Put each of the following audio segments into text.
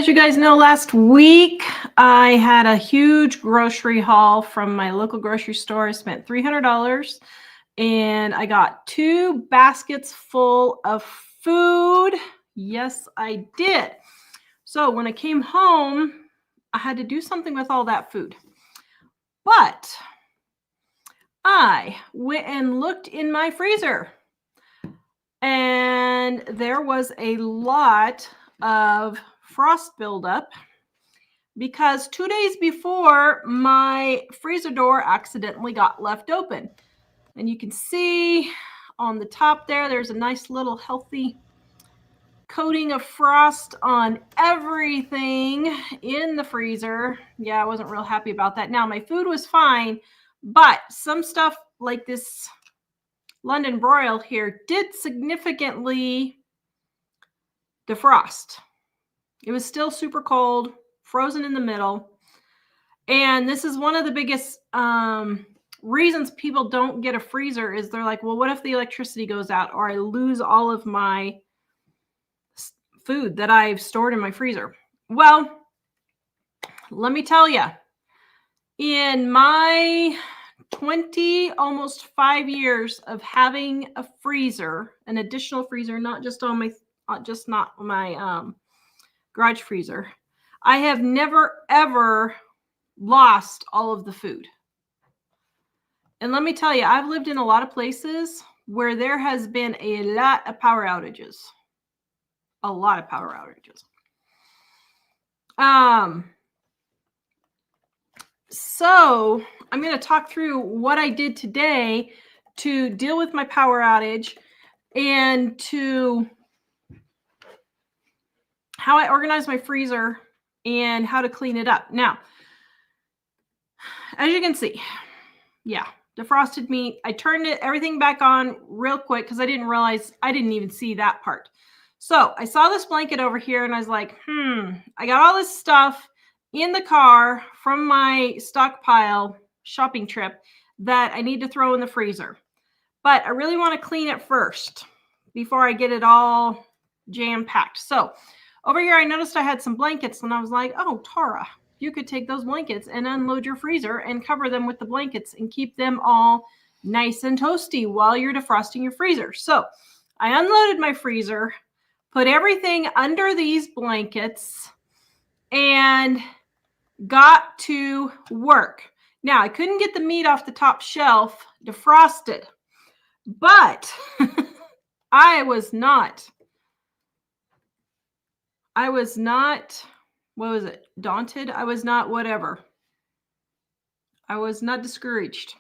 As you guys know, last week I had a huge grocery haul from my local grocery store. I spent $300 and I got 2 baskets full of food. Yes, I did. So when I came home, I had to do something with all that food. But I went and looked in my freezer, and there was a lot of frost buildup because 2 days before, my freezer door accidentally got left open. And you can see on the top there's a nice little healthy coating of frost on everything in the freezer. Yeah, I wasn't real happy about that. Now, my food was fine, but some stuff like this London broil here did significantly defrost. It was still super cold, frozen in the middle. And this is one of the biggest reasons people don't get a freezer is they're like, well, what if the electricity goes out or I lose all of my food that I've stored in my freezer? Well, let me tell you, in my 20, almost 5 years of having a freezer, an additional freezer, not my garage freezer, I have never, ever lost all of the food. And let me tell you, I've lived in a lot of places where there has been a lot of power outages. A lot of power outages. So I'm going to talk through what I did today to deal with my power outage and to how I organize my freezer and how to clean it up. Now, as you can see, yeah, defrosted meat. I turned everything back on real quick because I didn't realize, I didn't even see that part. So I saw this blanket over here and I was like, I got all this stuff in the car from my stockpile shopping trip that I need to throw in the freezer. But I really want to clean it first before I get it all jam-packed. So over here, I noticed I had some blankets and I was like, oh, Tara, you could take those blankets and unload your freezer and cover them with the blankets and keep them all nice and toasty while you're defrosting your freezer. So I unloaded my freezer, put everything under these blankets, and got to work. Now, I couldn't get the meat off the top shelf defrosted, but I was not, what was it? Daunted? I was not whatever. I was not discouraged.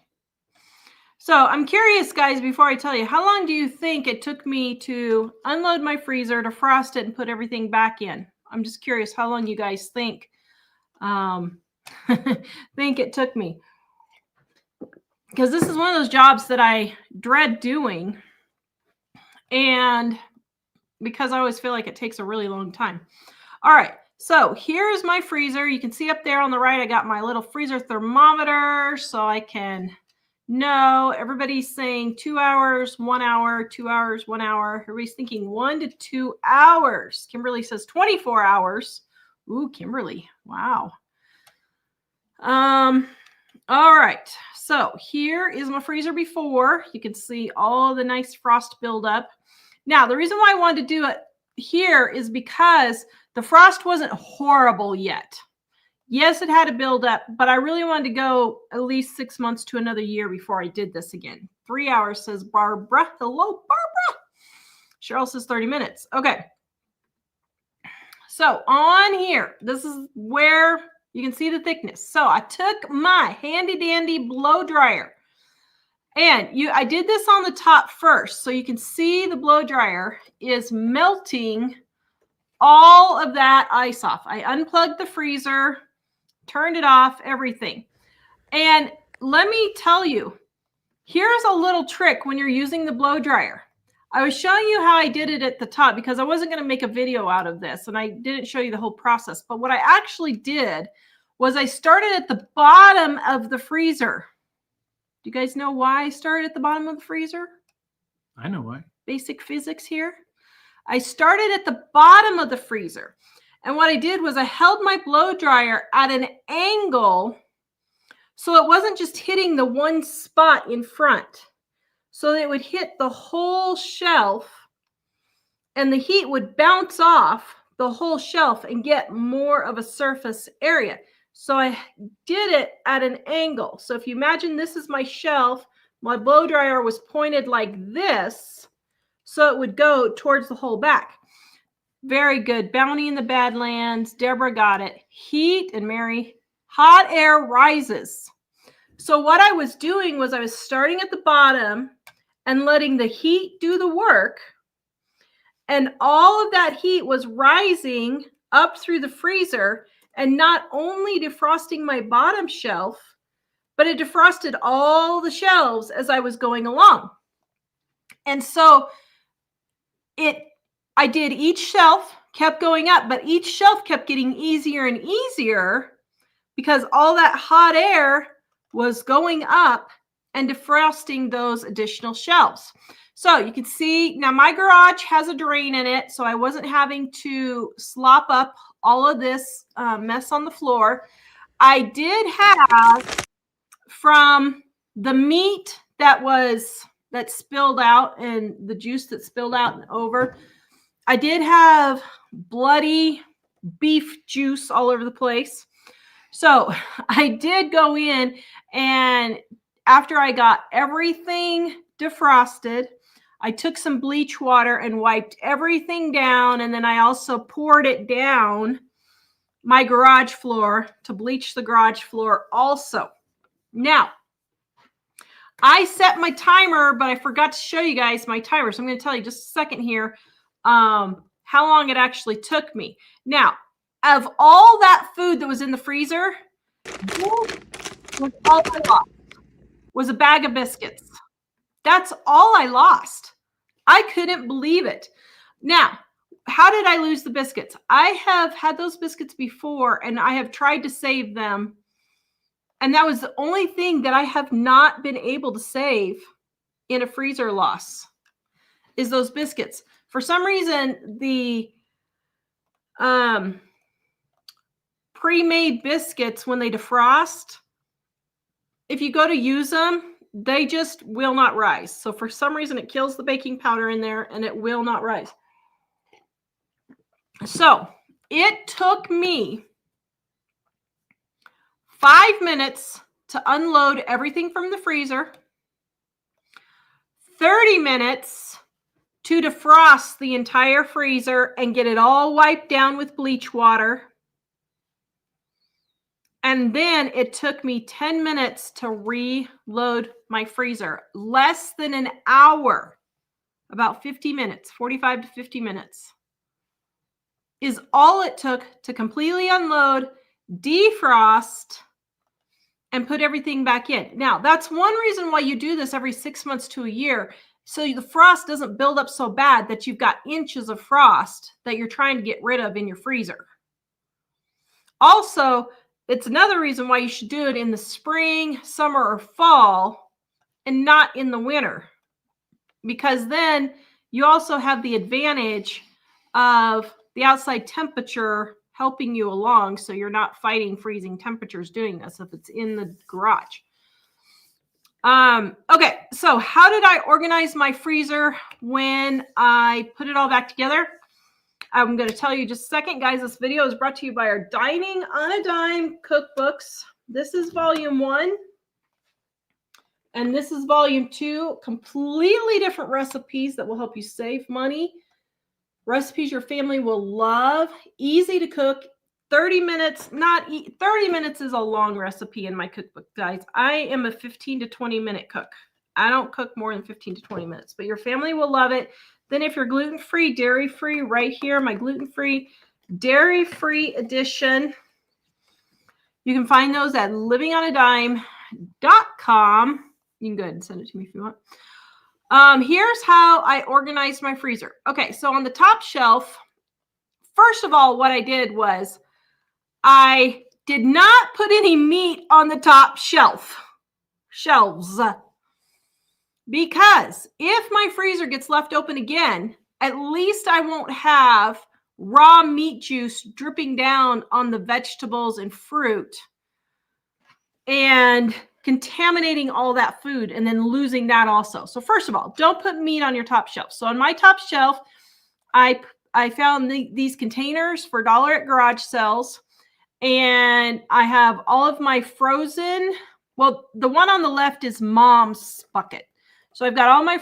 So I'm curious, guys, before I tell you, how long do you think it took me to unload my freezer, defrost it, and put everything back in? I'm just curious how long you guys think think it took me. Because this is one of those jobs that I dread doing. And because I always feel like it takes a really long time. All right. So here's my freezer. You can see up there on the right, I got my little freezer thermometer so I can know. Everybody's saying 2 hours, 1 hour, 2 hours, 1 hour. Everybody's thinking 1 to 2 hours. Kimberly says 24 hours. Ooh, Kimberly. Wow. All right. So here is my freezer before. You can see all the nice frost buildup. Now, the reason why I wanted to do it here is because the frost wasn't horrible yet. Yes, it had to build up, but I really wanted to go at least 6 months to another year before I did this again. 3 hours, says Barbara. Hello, Barbara. Cheryl says 30 minutes. Okay. So on here, this is where you can see the thickness. So I took my handy dandy blow dryer and I did this on the top first. So you can see the blow dryer is melting all of that ice off. I unplugged the freezer, turned it off, everything. And let me tell you, here's a little trick when you're using the blow dryer. I was showing you how I did it at the top because I wasn't going to make a video out of this and I didn't show you the whole process. But what I actually did was I started at the bottom of the freezer. Do you guys know why I started at the bottom of the freezer? I know why. Basic physics here. I started at the bottom of the freezer. And what I did was I held my blow dryer at an angle so it wasn't just hitting the one spot in front. So that it would hit the whole shelf and the heat would bounce off the whole shelf and get more of a surface area. So I did it at an angle. So if you imagine this is my shelf, my blow dryer was pointed like this, so it would go towards the whole back. Very good. Bounty in the Badlands. Deborah got it. Heat, and Mary, hot air rises. So what I was doing was I was starting at the bottom and letting the heat do the work. And all of that heat was rising up through the freezer and not only defrosting my bottom shelf, but it defrosted all the shelves as I was going along. And so I did each shelf, kept going up, but each shelf kept getting easier and easier because all that hot air was going up and defrosting those additional shelves. So you can see now my garage has a drain in it, so I wasn't having to slop up all of this mess on the floor. I did have, from the meat that spilled out and the juice that spilled out and over, I did have bloody beef juice all over the place. So I did go in, and after I got everything defrosted, I took some bleach water and wiped everything down. And then I also poured it down my garage floor to bleach the garage floor also. Now, I set my timer, but I forgot to show you guys my timer. So I'm going to tell you just a second here how long it actually took me. Now, of all that food that was in the freezer, was all I lost was a bag of biscuits. That's all I lost. I couldn't believe it. Now, how did I lose the biscuits? I have had those biscuits before, and I have tried to save them. And that was the only thing that I have not been able to save in a freezer loss is those biscuits. For some reason, the pre-made biscuits, when they defrost, if you go to use them, they just will not rise. So for some reason, it kills the baking powder in there and it will not rise. So it took me 5 minutes to unload everything from the freezer, 30 minutes to defrost the entire freezer and get it all wiped down with bleach water. And then it took me 10 minutes to reload my freezer. Less than an hour, about 50 minutes, 45 to 50 minutes, is all it took to completely unload, defrost, and put everything back in. Now, that's one reason why you do this every 6 months to a year, so the frost doesn't build up so bad that you've got inches of frost that you're trying to get rid of in your freezer. Also, it's another reason why you should do it in the spring, summer, or fall, and not in the winter, because then you also have the advantage of the outside temperature helping you along, so you're not fighting freezing temperatures doing this if it's in the garage. Okay, so how did I organize my freezer when I put it all back together? I'm going to tell you just a second, guys. This video is brought to you by our Dining on a Dime cookbooks. This is volume 1. And this is volume 2. Completely different recipes that will help you save money. Recipes your family will love. Easy to cook. 30 minutes. 30 minutes is a long recipe in my cookbook, guys. I am a 15 to 20 minute cook. I don't cook more than 15 to 20 minutes, but your family will love it. Then if you're gluten-free, dairy-free, right here, my gluten-free, dairy-free edition. You can find those at livingonadime.com. You can go ahead and send it to me if you want. Here's how I organized my freezer. Okay, so on the top shelf, first of all, what I did was I did not put any meat on the top shelves. Because if my freezer gets left open again, at least I won't have raw meat juice dripping down on the vegetables and fruit and contaminating all that food and then losing that also. So first of all, don't put meat on your top shelf. So on my top shelf, I found these containers for $1 at garage sales, and I have all of my frozen. Well, the one on the left is Mom's bucket. So I've got all my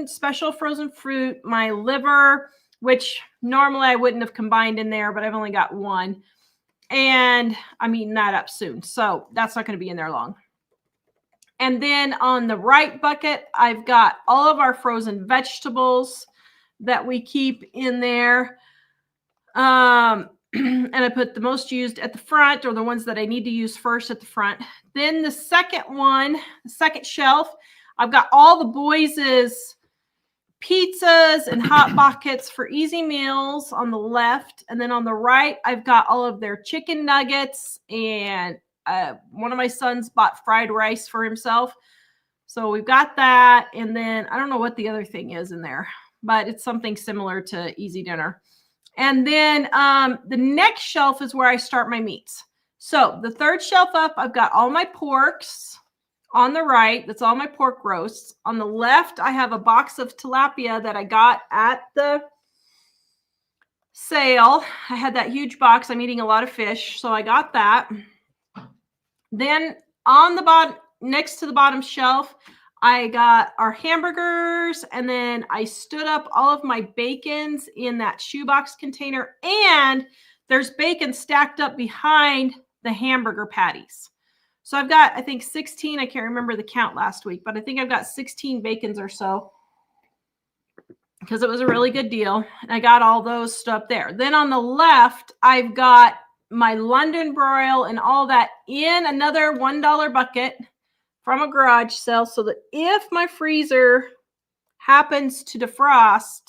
special frozen fruit, my liver, which normally I wouldn't have combined in there, but I've only got one. And I'm eating that up soon. So that's not going to be in there long. And then on the right bucket, I've got all of our frozen vegetables that we keep in there. And I put the most used at the front, or the ones that I need to use first at the front. Then the second shelf, I've got all the boys' pizzas and hot pockets for easy meals on the left. And then on the right, I've got all of their chicken nuggets, and one of my sons bought fried rice for himself. So we've got that. And then I don't know what the other thing is in there, but it's something similar to Easy Dinner. And then the next shelf is where I start my meats. So the third shelf up, I've got all my porks. On the right, that's all my pork roasts. On the left, I have a box of tilapia that I got at the sale. I had that huge box. I'm eating a lot of fish, so I got that. Then on the bottom, next to the bottom shelf, I got our hamburgers, and then I stood up all of my bacons in that shoebox container, and there's bacon stacked up behind the hamburger patties. So I've got, I think 16, I can't remember the count last week, but I think I've got 16 bacons or so because it was a really good deal. And I got all those stuff there. Then on the left, I've got my London broil and all that in another $1 bucket from a garage sale, so that if my freezer happens to defrost,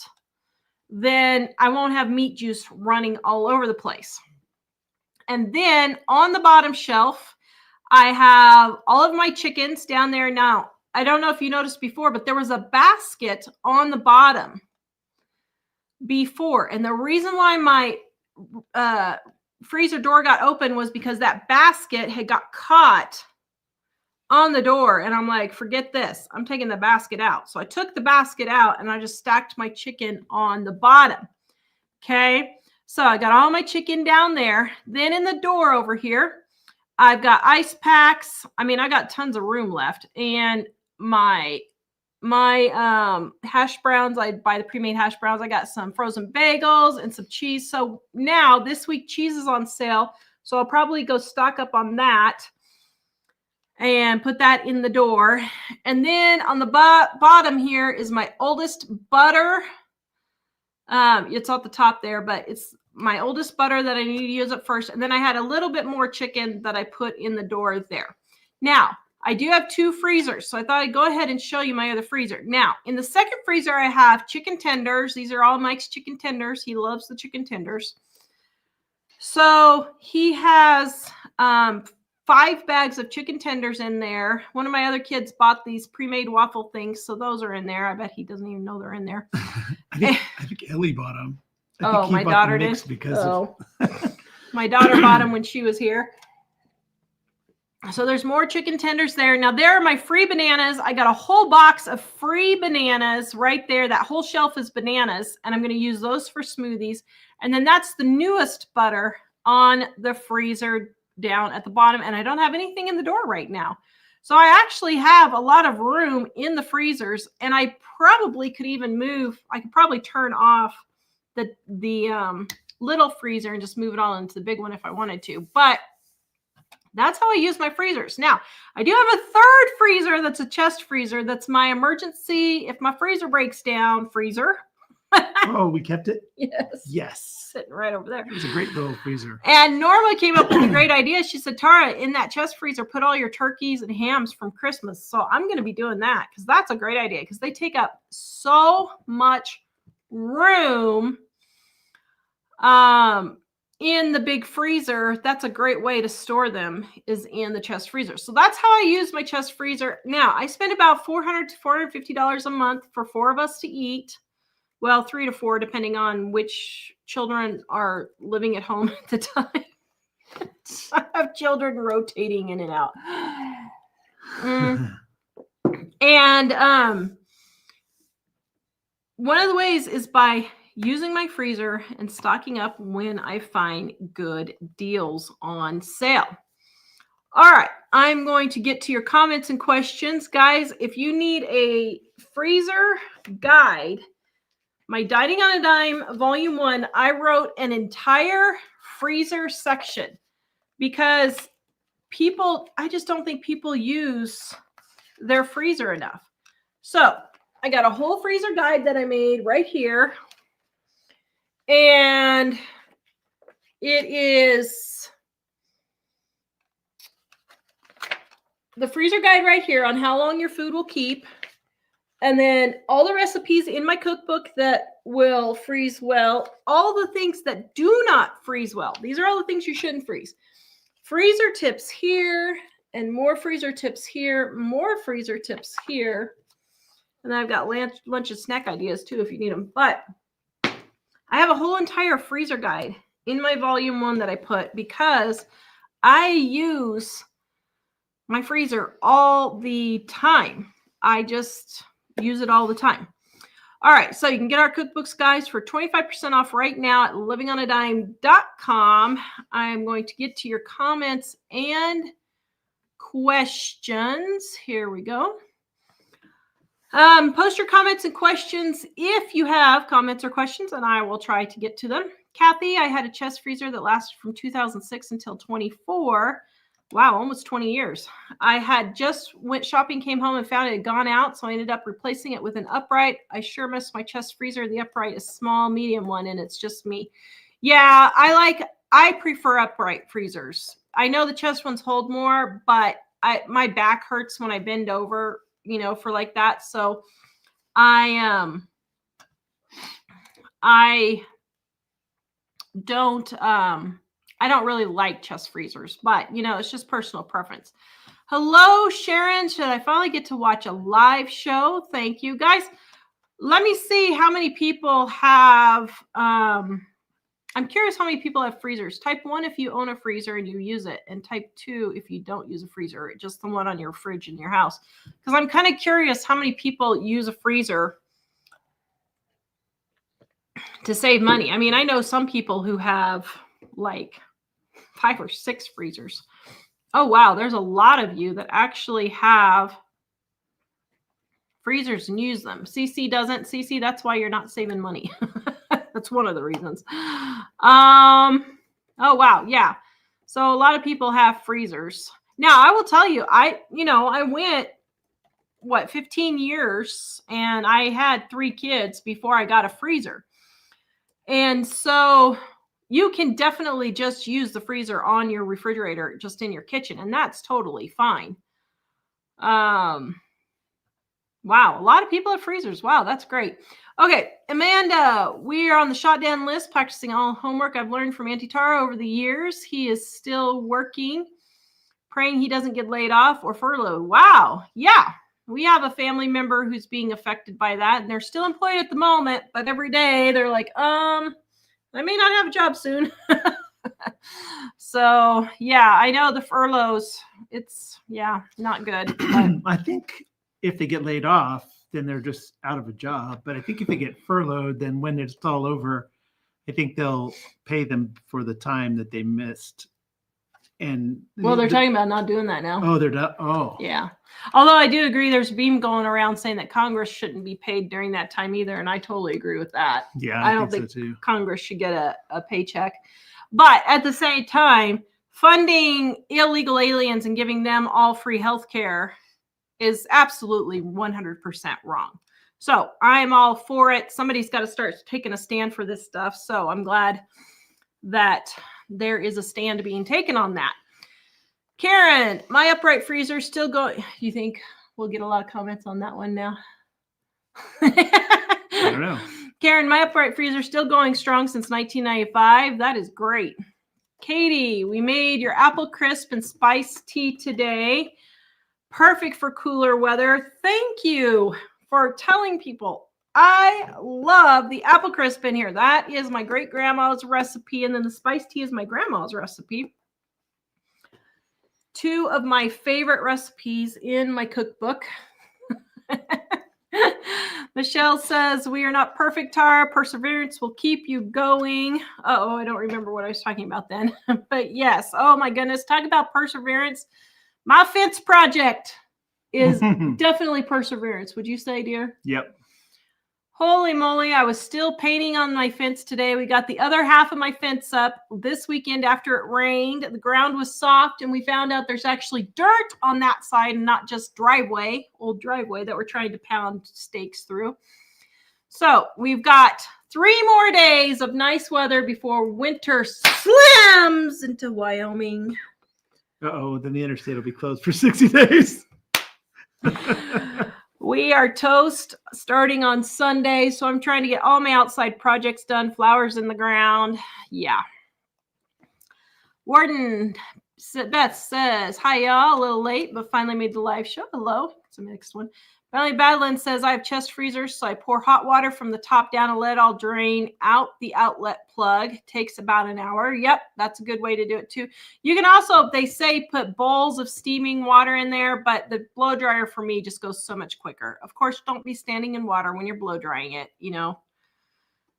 then I won't have meat juice running all over the place. And then on the bottom shelf, I have all of my chickens down there. Now, I don't know if you noticed before, but there was a basket on the bottom before. And the reason why my freezer door got open was because that basket had got caught on the door. And I'm like, forget this. I'm taking the basket out. So I took the basket out and I just stacked my chicken on the bottom. Okay. So I got all my chicken down there. Then in the door over here, I've got ice packs. I mean, I got tons of room left. And my hash browns, I buy the pre-made hash browns. I got some frozen bagels and some cheese. So now this week cheese is on sale. So I'll probably go stock up on that and put that in the door. And then on the bottom here is my oldest butter. It's at the top there, but it's my oldest butter that I need to use up first. And then I had a little bit more chicken that I put in the door there. Now, I do have 2 freezers, so I thought I'd go ahead and show you my other freezer. Now, in the second freezer, I have chicken tenders. These are all Mike's chicken tenders. He loves the chicken tenders. So he has 5 bags of chicken tenders in there. One of my other kids bought these pre-made waffle things, so those are in there. I bet he doesn't even know they're in there. I think Ellie bought them. My daughter did. Because my daughter bought them when she was here. So there's more chicken tenders there. Now there are my free bananas. I got a whole box of free bananas right there. That whole shelf is bananas, and I'm going to use those for smoothies. And then that's the newest butter on the freezer down at the bottom, and I don't have anything in the door right now. So I actually have a lot of room in the freezers, and I probably could even move. I could probably turn off the little freezer and just move it all into the big one if I wanted to. But that's how I use my freezers. Now, I do have a third freezer that's a chest freezer. That's my emergency, if my freezer breaks down, freezer. Oh, we kept it? Yes. Yes. Sitting right over there. It's a great little freezer. And Norma came up with a great idea. She said, Tara, in that chest freezer, put all your turkeys and hams from Christmas. So I'm going to be doing that because that's a great idea because they take up so much room in the big freezer. That's a great way to store them, is in the chest freezer. So that's how I use my chest freezer. Now, I spend about $400 to $450 a month for 4 of us to eat. Well, 3 to 4, depending on which children are living at home at the time. I have children rotating in and out. And one of the ways is by using my freezer and stocking up when I find good deals on sale. All right, I'm going to get to your comments and questions. Guys, if you need a freezer guide, my Dining on a Dime Volume 1, I wrote an entire freezer section because I just don't think people use their freezer enough. So I got a whole freezer guide that I made right here. And it is the freezer guide right here on how long your food will keep. And then all the recipes in my cookbook that will freeze well. All the things that do not freeze well. These are all the things you shouldn't freeze. Freezer tips here, and more freezer tips here, more freezer tips here. And then I've got lunch and snack ideas too if you need them. But I have a whole entire freezer guide in my Volume 1 that I put because I use my freezer all the time. I just use it all the time. All right, so you can get our cookbooks, guys, for 25% off right now at livingonadime.com. I'm going to get to your comments and questions. Here we go. Post your comments and questions if you have comments or questions, and I will try to get to them. Kathy, I had a chest freezer that lasted from 2006 until 24. Wow, almost 20 years. I had just went shopping, came home, and found it had gone out, so I ended up replacing it with an upright. I sure miss my chest freezer. The upright is small, medium one, and it's just me. Yeah, I prefer upright freezers. I know the chest ones hold more, but my back hurts when I bend over, for like that. So I don't really like chest freezers, but it's just personal preference. Hello, Sharon. Should I finally get to watch a live show? Thank you, guys. Let me see how many people have, I'm curious how many people have freezers. Type 1 if you own a freezer and you use it, and type 2 if you don't use a freezer, just the one on your fridge in your house. Because I'm kind of curious how many people use a freezer to save money. I mean, I know some people who have like 5 or 6 freezers. Oh, wow. There's a lot of you that actually have freezers and use them. CC doesn't. CC, that's why you're not saving money. That's one of the reasons. Oh, wow. Yeah. So a lot of people have freezers. Now, I will tell you, I went, 15 years, and I had 3 kids before I got a freezer. And so you can definitely just use the freezer on your refrigerator, just in your kitchen, and that's totally fine. Wow, a lot of people have freezers. Wow, that's great. Okay, Amanda, we are on the shotdown list, practicing all homework I've learned from Auntie Tara over the years. He is still working, praying he doesn't get laid off or furloughed. Wow, yeah. We have a family member who's being affected by that, and they're still employed at the moment, but every day they're like, I may not have a job soon. So, yeah, I know the furloughs, it's, not good. But I think if they get laid off, then they're just out of a job. But I think if they get furloughed, then when it's all over, I think they'll pay them for the time that they missed. And well, they're talking about not doing that now. Oh, they're done. Oh, yeah. Although I do agree, there's a beam going around saying that Congress shouldn't be paid during that time either, and I totally agree with that. Yeah, I don't think so too. Congress should get a paycheck. But at the same time, funding illegal aliens and giving them all free health care is absolutely 100% wrong. So I'm all for it. Somebody's got to start taking a stand for this stuff. So I'm glad that there is a stand being taken on that. Karen, my upright freezer still going. You think we'll get a lot of comments on that one now? I don't know. Karen, my upright freezer still going strong since 1995. That is great. Katie, we made your apple crisp and spice tea today. Perfect for cooler weather. Thank you for telling people. I love the apple crisp in here. That is my great grandma's recipe. And then the spiced tea is my grandma's recipe. Two of my favorite recipes in my cookbook. Michelle says, we are not perfect, Tara. Perseverance will keep you going. Oh, I don't remember what I was talking about then. But yes, oh my goodness, talk about perseverance. My fence project is definitely perseverance. Would you say, dear? Yep. Holy moly, I was still painting on my fence today. We got the other half of my fence up this weekend after it rained. The ground was soft, and we found out there's actually dirt on that side and not just old driveway that we're trying to pound stakes through. So we've got 3 more days of nice weather before winter slams into Wyoming. Uh-oh, then the interstate will be closed for 60 days. We are toast starting on Sunday, so I'm trying to get all my outside projects done, flowers in the ground. Yeah. Warden Beth says, hi, y'all. A little late, but finally made the live show. Hello. It's a mixed one. Valley Badland says, I have chest freezers, so I pour hot water from the top down and let it all drain out the outlet plug. Takes about an hour. Yep, that's a good way to do it too. You can also, they say, put bowls of steaming water in there, but the blow dryer for me just goes so much quicker. Of course, don't be standing in water when you're blow drying it. You know,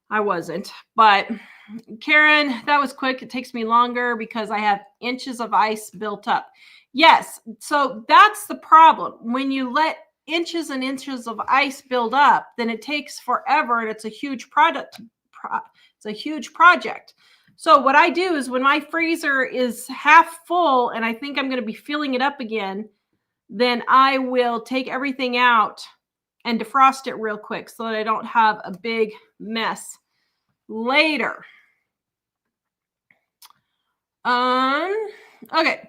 I wasn't. But Karen, that was quick. It takes me longer because I have inches of ice built up. Yes, so that's the problem. When you let inches and inches of ice build up, then it takes forever, and it's a huge product. It's a huge project. So what I do is when my freezer is half full and I think I'm going to be filling it up again, then I will take everything out and defrost it real quick so that I don't have a big mess later. Okay.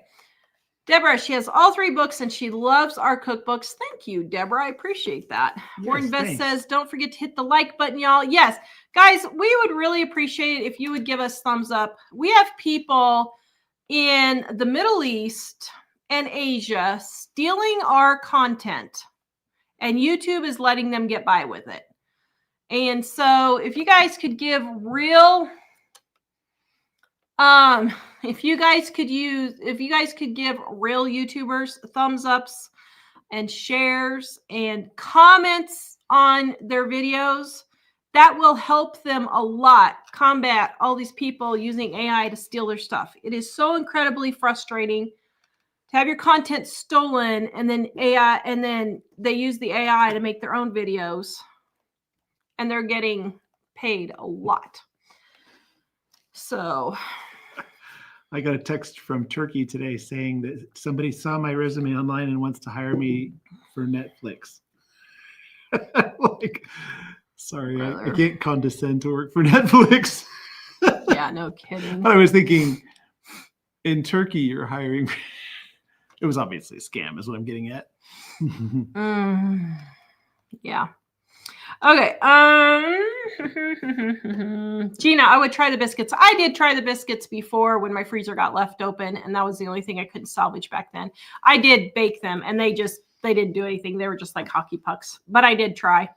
Deborah, she has all 3 books and she loves our cookbooks. Thank you, Deborah. I appreciate that. Yes, Warren Best says, don't forget to hit the like button, y'all. Yes, guys, we would really appreciate it if you would give us thumbs up. We have people in the Middle East and Asia stealing our content, and YouTube is letting them get by with it. And so if you guys could give real... if you guys could give real YouTubers thumbs ups and shares and comments on their videos, that will help them a lot combat all these people using AI to steal their stuff. It is so incredibly frustrating to have your content stolen and then they use the AI to make their own videos, and they're getting paid a lot. So I got a text from Turkey today saying that somebody saw my resume online and wants to hire me for Netflix. Like, sorry, I can't condescend to work for Netflix. Yeah, no kidding. I was thinking, in Turkey, you're hiring. It was obviously a scam, is what I'm getting at. Yeah. Okay. Gina, I would try the biscuits. I did try the biscuits before when my freezer got left open, and that was the only thing I couldn't salvage back then. I did bake them, and they didn't do anything. They were just like hockey pucks, but I did try.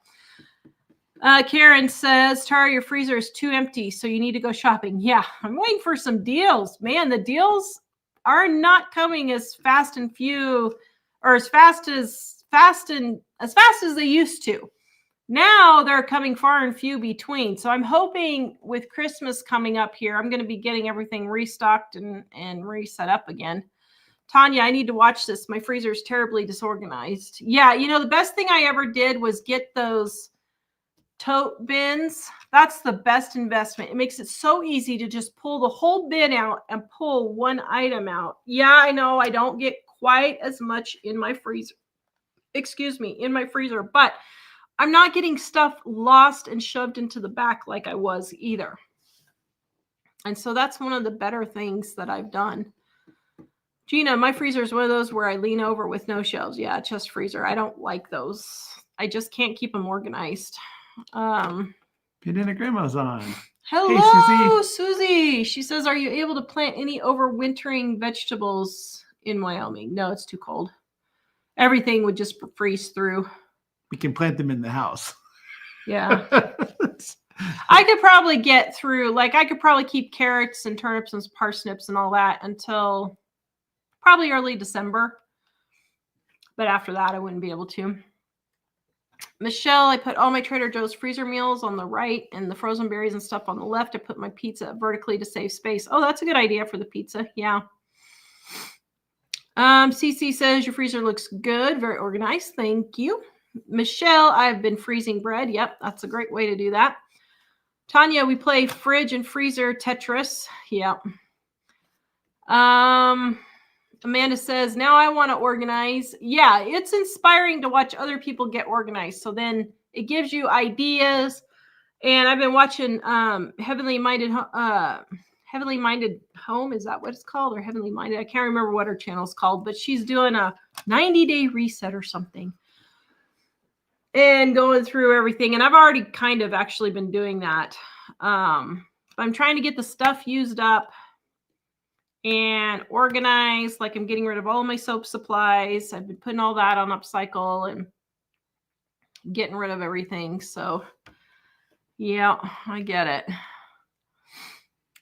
Karen says, Tara, your freezer is too empty, so you need to go shopping. Yeah, I'm waiting for some deals. Man, the deals are not coming as fast and few, or as fast as they used to. Now they're coming far and few between. So I'm hoping with Christmas coming up here, I'm going to be getting everything restocked and reset up again. Tanya, I need to watch this. My freezer is terribly disorganized. Yeah, you know, the best thing I ever did was get those tote bins. That's the best investment. It makes it so easy to just pull the whole bin out and pull one item out. Yeah, I know I don't get quite as much in my freezer. In my freezer, but I'm not getting stuff lost and shoved into the back like I was either. And so that's one of the better things that I've done. Gina, my freezer is one of those where I lean over with no shelves. Yeah, chest freezer. I don't like those. I just can't keep them organized. Banana Grandma's on. Hello, hey, Susie. She says, are you able to plant any overwintering vegetables in Wyoming? No, it's too cold. Everything would just freeze through. We can plant them in the house. Yeah. I could probably get through, like, I could probably keep carrots and turnips and parsnips and all that until probably early December. But after that, I wouldn't be able to. Michelle, I put all my Trader Joe's freezer meals on the right and the frozen berries and stuff on the left. I put my pizza vertically to save space. Oh, that's a good idea for the pizza. Yeah. CC says your freezer looks good. Very organized. Thank you. Michelle, I've been freezing bread. Yep, that's a great way to do that. Tanya, we play fridge and freezer Tetris. Yep. Amanda says, now I want to organize. Yeah, it's inspiring to watch other people get organized. So then it gives you ideas. And I've been watching Heavenly Minded Home. Is that what it's called? Or Heavenly Minded? I can't remember what her channel is called, but she's doing a 90-day reset or something. And going through everything. And I've already kind of actually been doing that. I'm trying to get the stuff used up and organized. Like, I'm getting rid of all of my soap supplies. I've been putting all that on upcycle and getting rid of everything. So yeah, I get it.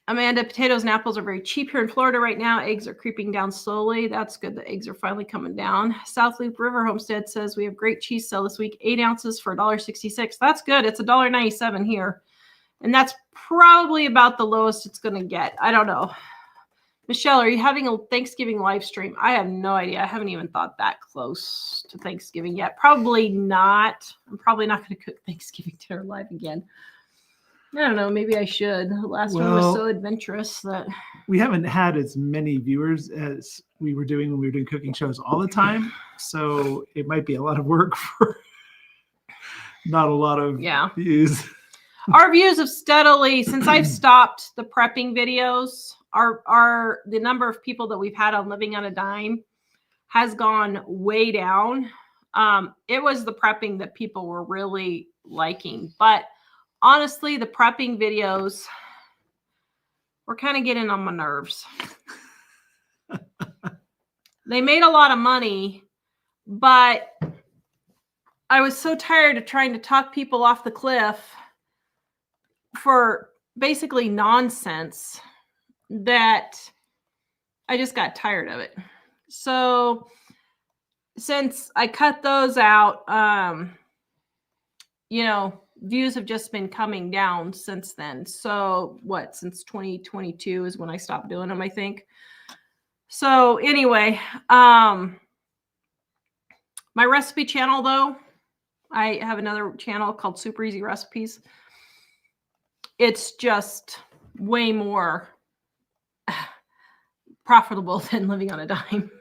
Amanda, potatoes and apples are very cheap here in Florida right now. Eggs are creeping down slowly. That's good. The eggs are finally coming down. South Loop River Homestead says we have great cheese sale this week. 8 ounces for $1.66. That's good. It's $1.97 here. And that's probably about the lowest it's going to get. I don't know. Michelle, are you having a Thanksgiving live stream? I have no idea. I haven't even thought that close to Thanksgiving yet. Probably not. I'm probably not going to cook Thanksgiving dinner live again. I don't know. Maybe I should. The last one was so adventurous that we haven't had as many viewers as we were doing when we were doing cooking shows all the time. So it might be a lot of work for not a lot of views. Our views have steadily, since I've stopped the prepping videos, the number of people that we've had on Living on a Dime has gone way down. It was the prepping that people were really liking, but honestly, the prepping videos were kind of getting on my nerves. They made a lot of money, but I was so tired of trying to talk people off the cliff for basically nonsense that I just got tired of it. So since I cut those out, views have just been coming down since then. So since 2022 is when I stopped doing them, I think. So anyway, my recipe channel, though, I have another channel called Super Easy Recipes. It's just way more profitable than Living on a Dime.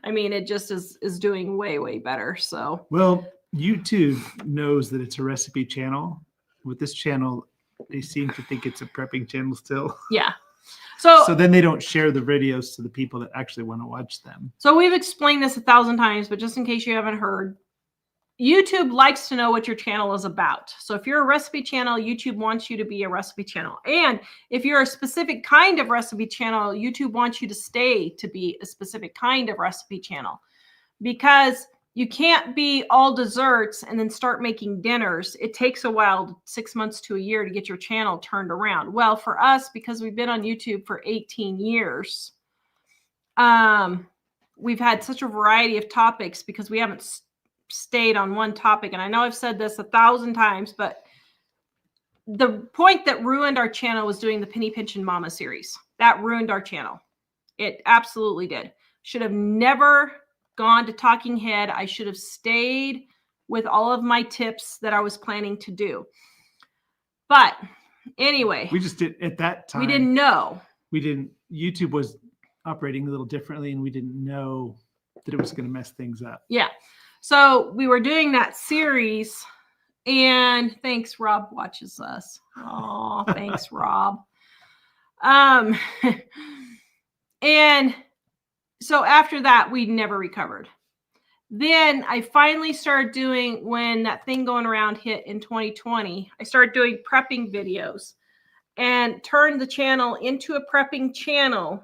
I mean, it just is doing way, way better. So, well, YouTube knows that it's a recipe channel. With this channel, they seem to think it's a prepping channel still. Yeah. So then they don't share the videos to the people that actually want to watch them. So we've explained this 1,000 times, but just in case you haven't heard, YouTube likes to know what your channel is about. So if you're a recipe channel, YouTube wants you to be a recipe channel. And if you're a specific kind of recipe channel, YouTube wants you to stay to be a specific kind of recipe channel, because you can't be all desserts and then start making dinners. It takes a while, 6 months to a year, to get your channel turned around. Well, for us, because we've been on YouTube for 18 years, we've had such a variety of topics because we haven't stayed on one topic. And I know I've said this 1,000 times, but the point that ruined our channel was doing the Penny Pinch and Mama series. That ruined our channel. It absolutely did. Should have never gone to Talking Head. I should have stayed with all of my tips that I was planning to do. But anyway, we just did at that time. We didn't know. YouTube was operating a little differently, and we didn't know that it was going to mess things up. Yeah. So we were doing that series, and thanks, Rob watches us. Oh, thanks, Rob. And so after that, we never recovered. Then I finally started doing, when that thing going around hit in 2020, I started doing prepping videos and turned the channel into a prepping channel.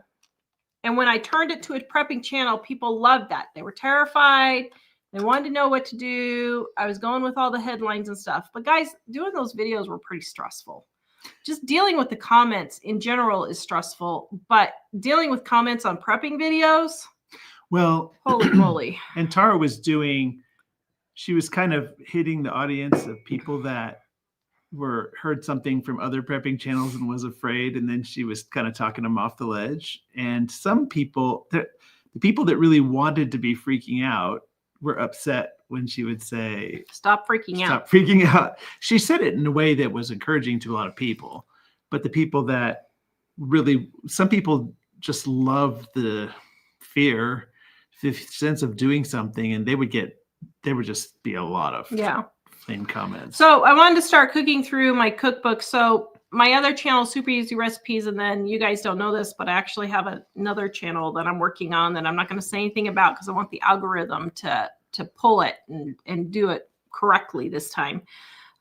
And when I turned it to a prepping channel, people loved that. They were terrified. They wanted to know what to do. I was going with all the headlines and stuff. But guys, doing those videos were pretty stressful. Just dealing with the comments in general is stressful, but dealing with comments on prepping videos, well, holy moly. And Tara was she was kind of hitting the audience of people that heard something from other prepping channels and was afraid. And then she was kind of talking them off the ledge. And some people, the people that really wanted to be freaking out were upset when she would say, stop freaking out. Stop freaking out. She said it in a way that was encouraging to a lot of people. But the people that really, some people just love the fear, the sense of doing something, and there would just be a lot of flame comments. So I wanted to start cooking through my cookbook. So my other channel, Super Easy Recipes, and then you guys don't know this, but I actually have another channel that I'm working on that I'm not going to say anything about because I want the algorithm to pull it and do it correctly this time.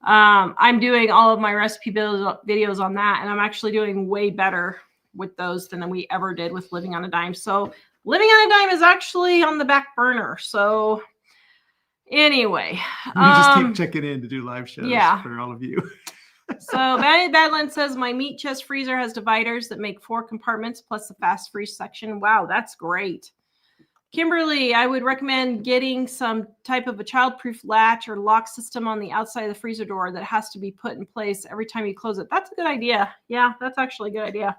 I'm doing all of my recipe videos on that, and I'm actually doing way better with those than we ever did with Living on a Dime. So Living on a Dime is actually on the back burner. So anyway. We just keep checking in to do live shows for all of you. So Badland says, my meat chest freezer has dividers that make 4 compartments plus the fast freeze section. Wow, that's great. Kimberly, I would recommend getting some type of a childproof latch or lock system on the outside of the freezer door that has to be put in place every time you close it. That's a good idea. Yeah, that's actually a good idea.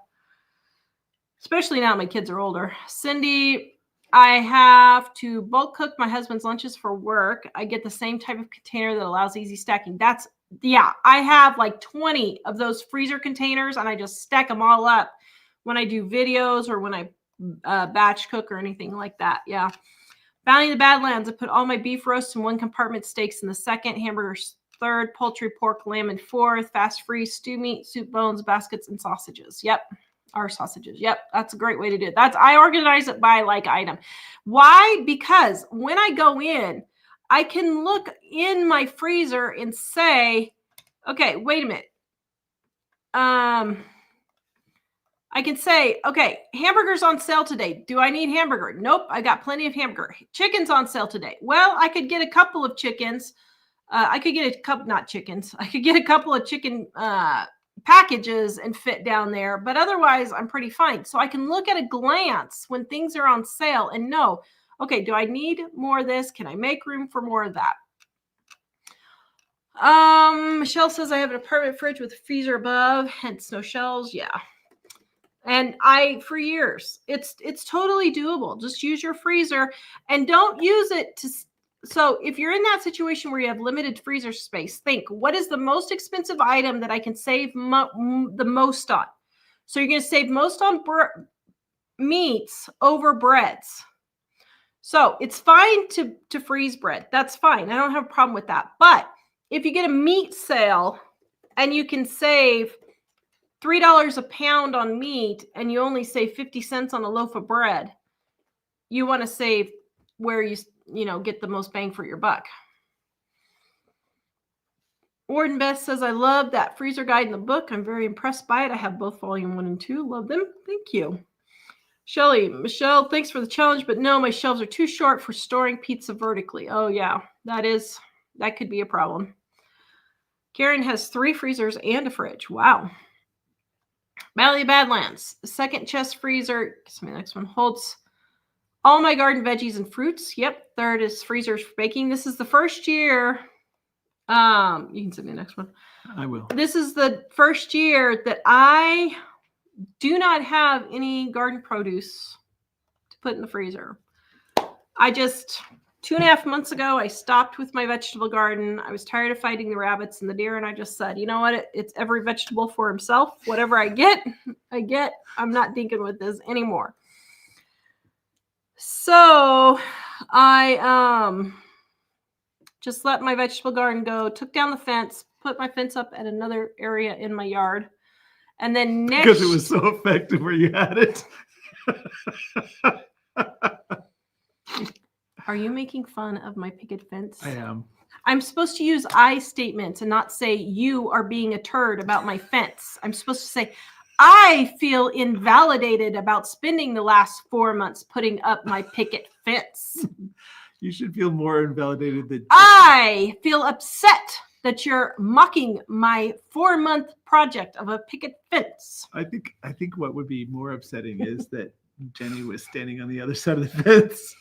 Especially now my kids are older. Cindy, I have to bulk cook my husband's lunches for work. I get the same type of container that allows easy stacking. I have like 20 of those freezer containers, and I just stack them all up when I do videos or when I batch cook or anything like that. Yeah. Bounty the Badlands, I put all my beef roasts in 1 compartment, steaks in the 2nd, hamburgers 3rd, poultry, pork, lamb in 4th, fast freeze, stew meat, soup bones, baskets, and sausages. Yep. Our sausages. Yep. That's a great way to do it. I organize it by like item. Why? Because when I go in, I can look in my freezer and say, okay, wait a minute. I can say, okay, hamburger's on sale today. Do I need hamburger? Nope, I got plenty of hamburger. Chicken's on sale today. Well, I could get a couple of chickens. I could get a couple, not chickens. I could get a couple of chicken packages and fit down there, but otherwise I'm pretty fine. So I can look at a glance when things are on sale and know, okay, do I need more of this? Can I make room for more of that? Michelle says I have an apartment fridge with a freezer above, hence no shelves. Yeah. And for years, it's totally doable. Just use your freezer and don't use it to. So if you're in that situation where you have limited freezer space, think, what is the most expensive item that I can save the most on? So you're going to save most on meats over breads. So it's fine to freeze bread. That's fine. I don't have a problem with that. But if you get a meat sale and you can save $3 a pound on meat and you only save 50 cents on a loaf of bread, you want to save where you get the most bang for your buck. Warden Beth says, I love that freezer guide in the book. I'm very impressed by it. I have both volume 1 and 2. Love them. Thank you. Michelle, thanks for the challenge, but no, my shelves are too short for storing pizza vertically. Oh yeah, that could be a problem. Karen has 3 freezers and a fridge. Wow. Valley of Badlands, 2nd chest freezer. Guess my next one holds all my garden veggies and fruits. Yep. 3rd is freezers for baking. This is the first year. You can send me the next one. I will. This is the first year that I do not have any garden produce to put in the freezer. 2.5 months ago, I stopped with my vegetable garden. I was tired of fighting the rabbits and the deer, and I just said, you know what? It's every vegetable for himself. Whatever I get, I get. I'm not dinking with this anymore. So I just let my vegetable garden go, took down the fence, put my fence up at another area in my yard. And then next... Because it was so effective where you had it. Are you making fun of my picket fence? I am. I'm supposed to use I statements and not say you are being a turd about my fence. I'm supposed to say, I feel invalidated about spending the last 4 months putting up my picket fence. You should feel more invalidated than I feel upset that you're mocking my 4-month project of a picket fence. I think what would be more upsetting is that Jenny was standing on the other side of the fence,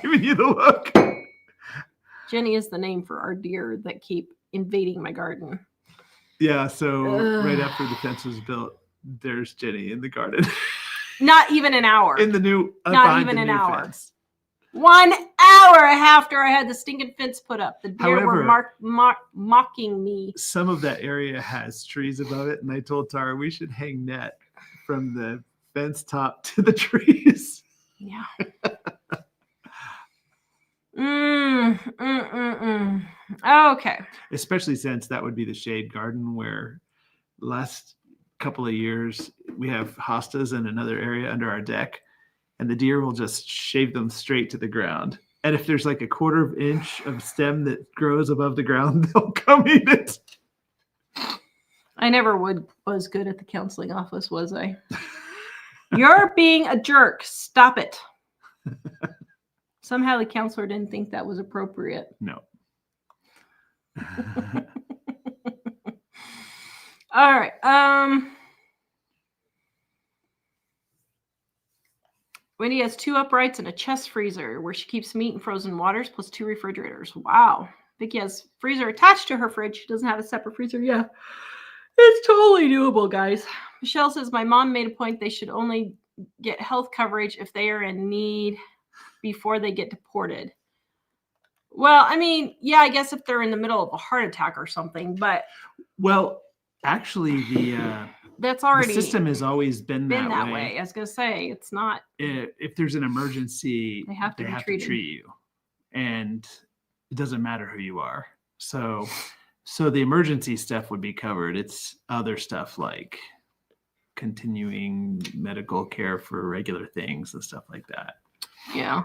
giving you the look. Jenny is the name for our deer that keep invading my garden. Yeah, so right after the fence was built, there's Jenny in the garden. Not even an hour. In the new, not even an hour. Fence. 1 hour after I had the stinking fence put up, the deer However, were mocking me. Some of that area has trees above it, and I told Tara we should hang net from the fence top to the trees. Yeah. Okay. Especially since that would be the shade garden where last couple of years we have hostas in another area under our deck, and the deer will just shave them straight to the ground. And if there's like a 1/4 inch of stem that grows above the ground, they'll come eat it. I never was good at the counseling office, was I? You're being a jerk. Stop it. Somehow the counselor didn't think that was appropriate. No. All right. Wendy has 2 uprights and a chest freezer where she keeps meat and frozen waters plus 2 refrigerators. Wow. Vicky has freezer attached to her fridge. She doesn't have a separate freezer. Yeah. It's totally doable, guys. Michelle says, my mom made a point they should only get health coverage if they are in need before they get deported. Well, I mean, yeah, I guess if they're in the middle of a heart attack or something, but... Well, actually, that's already... The system has always been that way. I was going to say, it's not... If there's an emergency, they have to treat you. And it doesn't matter who you are. So the emergency stuff would be covered. It's other stuff like continuing medical care for regular things and stuff like that. Yeah.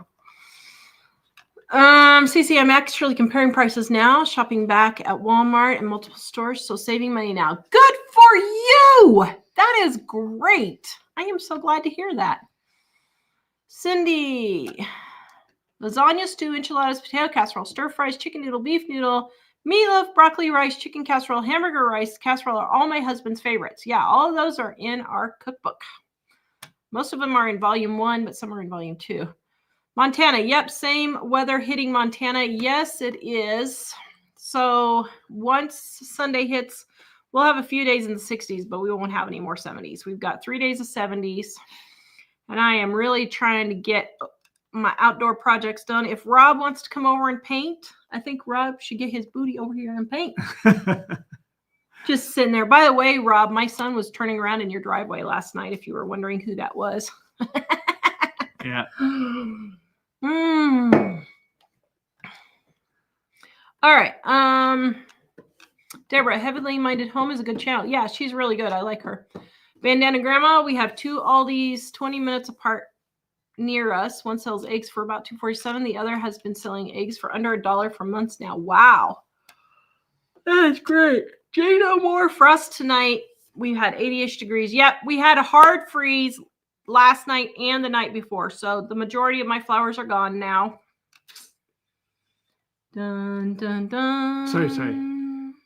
Cece, I'm actually comparing prices now, shopping back at Walmart and multiple stores, so saving money now. Good for you! That is great. I am so glad to hear that. Cindy, lasagna, stew, enchiladas, potato casserole, stir fries, chicken noodle, beef noodle, meatloaf, broccoli rice, chicken casserole, hamburger rice, casserole are all my husband's favorites. Yeah, all of those are in our cookbook. Most of them are in volume 1, but some are in volume 2. Montana, yep, same weather hitting Montana. Yes, it is. So once Sunday hits, we'll have a few days in the 60s, but we won't have any more 70s. We've got 3 days of 70s, and I am really trying to get my outdoor projects done. If Rob wants to come over and paint, I think Rob should get his booty over here and paint. Just sitting there. By the way, Rob, my son was turning around in your driveway last night, if you were wondering who that was. Yeah. All right. Deborah, Heavenly Minded Home is a good channel. Yeah, she's really good. I like her. Bandana Grandma, we have 2 Aldi's 20 minutes apart near us. One sells eggs for about $2.47. The other has been selling eggs for under $1 for months now. Wow. That's great. Jane O'More, frost tonight. We had 80-ish degrees. Yep, we had a hard freeze last night and the night before. So the majority of my flowers are gone now. Dun, dun, dun. Sorry.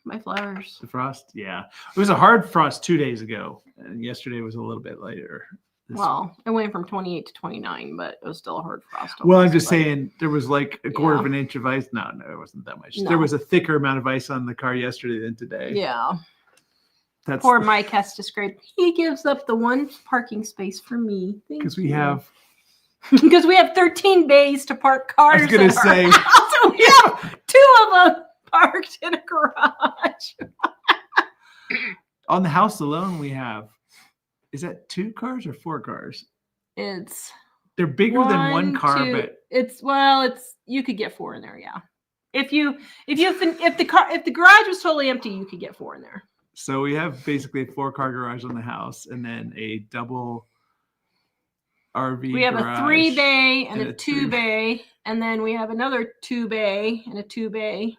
My flowers. The frost? Yeah. It was a hard frost 2 days ago. And yesterday was a little bit later. Well, it went from 28 to 29, but it was still a hard frost. Well, I'm just saying there was like a 1/4 of an inch of ice. No, it wasn't that much. No. There was a thicker amount of ice on the car yesterday than today. Yeah. Poor Mike has to scrape. He gives up the 1 parking space for me. Because we have 13 bays to park cars. I was going to say. So we have 2 of them parked in a garage. On the house alone, we have, is that 2 cars or 4 cars? They're bigger than 1 car, 2, but it's you could get 4 in there, yeah. If the garage was totally empty, you could get 4 in there. So we have basically a 4-car garage on the house, and then a double RV. We have garage a 3-bay and a 2-bay, and then we have another 2-bay and a 2-bay.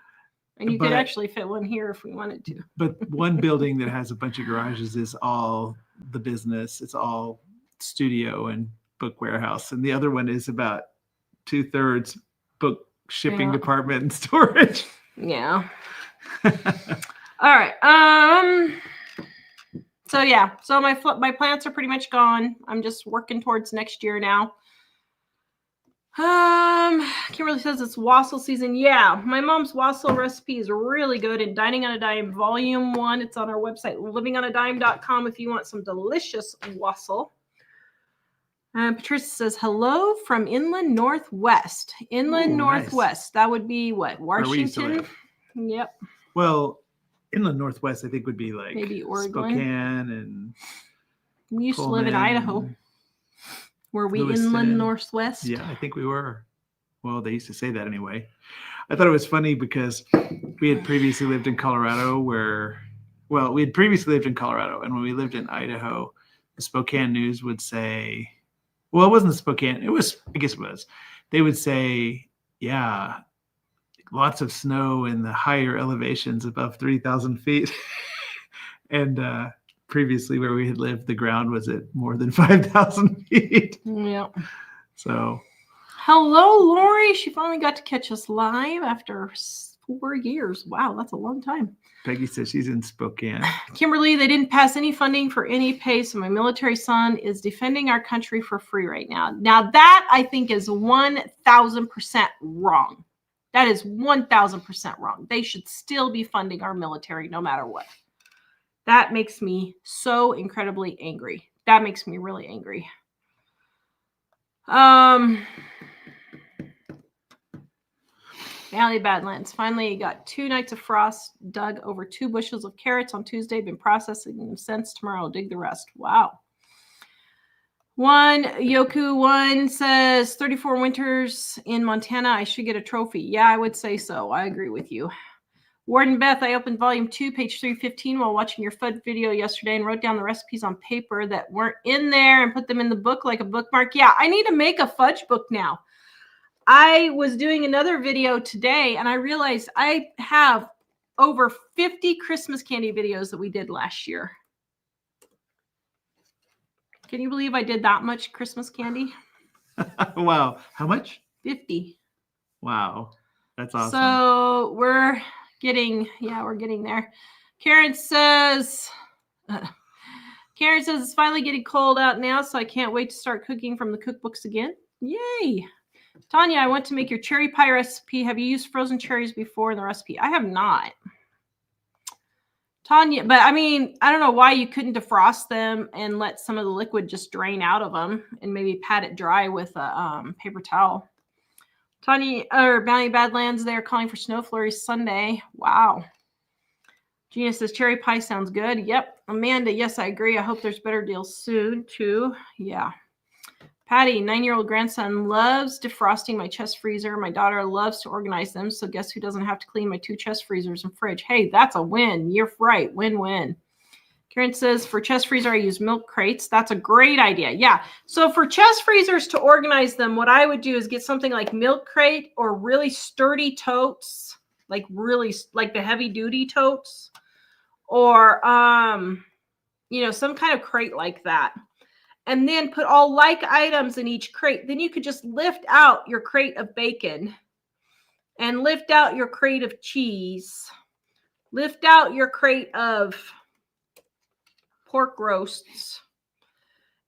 And you could actually fit one here if we wanted to. But one building that has a bunch of garages is all the business. It's all studio and book warehouse. And the other one is about 2/3 book shipping Yeah. department and storage. Yeah. All right. So yeah. So my plants are pretty much gone. I'm just working towards next year now. Kimberly says it's wassail season. Yeah, my mom's wassail recipe is really good in Dining on a Dime Volume 1. It's on our website, livingonadime.com, if you want some delicious wassail. Patricia says, hello from Inland Northwest. Inland Northwest. Nice. That would be what? Washington? Yep. Well, Inland Northwest, I think, would be like maybe Oregon. Spokane and we used Pullman, to live in Idaho. Were we Lewiston. Inland Northwest? Yeah, I think we were. Well, they used to say that anyway. I thought it was funny because we had previously lived in Colorado and when we lived in Idaho, the Spokane News would say, well, it wasn't Spokane. I guess it was. They would say, yeah, lots of snow in the higher elevations above 3,000 feet. And previously where we had lived, the ground was at more than 5,000 feet. Yeah. So. Hello, Lori. She finally got to catch us live after 4 years. Wow, that's a long time. Peggy says she's in Spokane. Kimberly, they didn't pass any funding for any pay, so my military son is defending our country for free right now. Now, that I think is 1,000% wrong. That is 1,000% wrong. They should still be funding our military no matter what. That makes me so incredibly angry. That makes me really angry. Valley Badlands. Finally got 2 nights of frost. Dug over 2 bushels of carrots on Tuesday. Been processing them since. Tomorrow I'll dig the rest. Wow. Yoku1 says 34 winters in Montana. I should get a trophy. Yeah, I would say so. I agree with you. Warden Beth, I opened volume 2, page 315 while watching your FUD video yesterday and wrote down the recipes on paper that weren't in there and put them in the book like a bookmark. Yeah, I need to make a fudge book now. I was doing another video today and I realized I have over 50 Christmas candy videos that we did last year. Can you believe I did that much Christmas candy? Wow. How much? 50. Wow. That's awesome. So we're getting there. Karen says it's finally getting cold out now, so I can't wait to start cooking from the cookbooks again. Yay. Tanya, I want to make your cherry pie recipe. Have you used frozen cherries before in the recipe? I have not. Tanya, but I mean, I don't know why you couldn't defrost them and let some of the liquid just drain out of them and maybe pat it dry with a paper towel. Tanya, or Valley Badlands, they're calling for snow flurries Sunday. Wow. Gina says cherry pie sounds good. Yep. Amanda, yes, I agree. I hope there's better deals soon too. Yeah. Patty, 9-year-old grandson loves defrosting my chest freezer. My daughter loves to organize them. So guess who doesn't have to clean my 2 chest freezers and fridge? Hey, that's a win. You're right. Win-win. Karen says for chest freezer, I use milk crates. That's a great idea. Yeah. So for chest freezers to organize them, what I would do is get something like milk crate or really sturdy totes, like the heavy duty totes, or, some kind of crate like that. And then put all like items in each crate. Then you could just lift out your crate of bacon and lift out your crate of cheese, lift out your crate of pork roasts,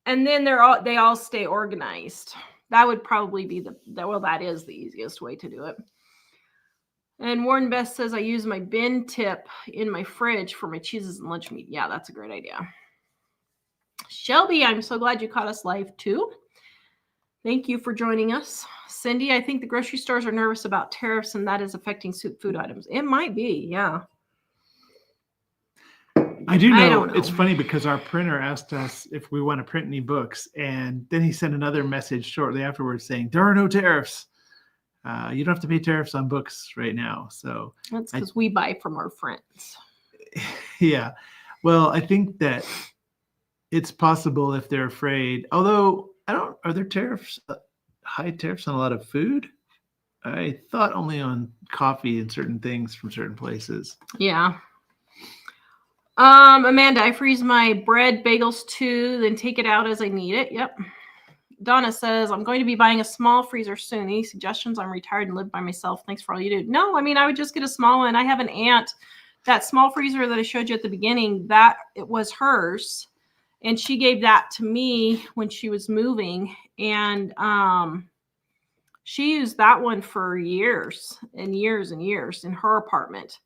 and then they all stay organized. That would probably be that is the easiest way to do it. And Warren Best says I use my bin tip in my fridge for my cheeses and lunch meat. Yeah, that's a great idea. Shelby, I'm so glad you caught us live too. Thank you for joining us. Cindy, I think the grocery stores are nervous about tariffs and that is affecting food items. It might be, yeah. I do know. It's funny because our printer asked us if we want to print any books, and then he sent another message shortly afterwards saying there are no tariffs. You don't have to pay tariffs on books right now. So that's because we buy from our friends. Yeah. Well, I think that it's possible if they're afraid, although are there tariffs, high tariffs on a lot of food? I thought only on coffee and certain things from certain places. Yeah. Amanda, I freeze my bread bagels too, then take it out as I need it. Yep. Donna says, I'm going to be buying a small freezer soon. Any suggestions? I'm retired and live by myself. Thanks for all you do. No, I mean, I would just get a small one. I have an aunt, that small freezer that I showed you at the beginning, that it was hers. And she gave that to me when she was moving. And she used that one for years and years and years in her apartment.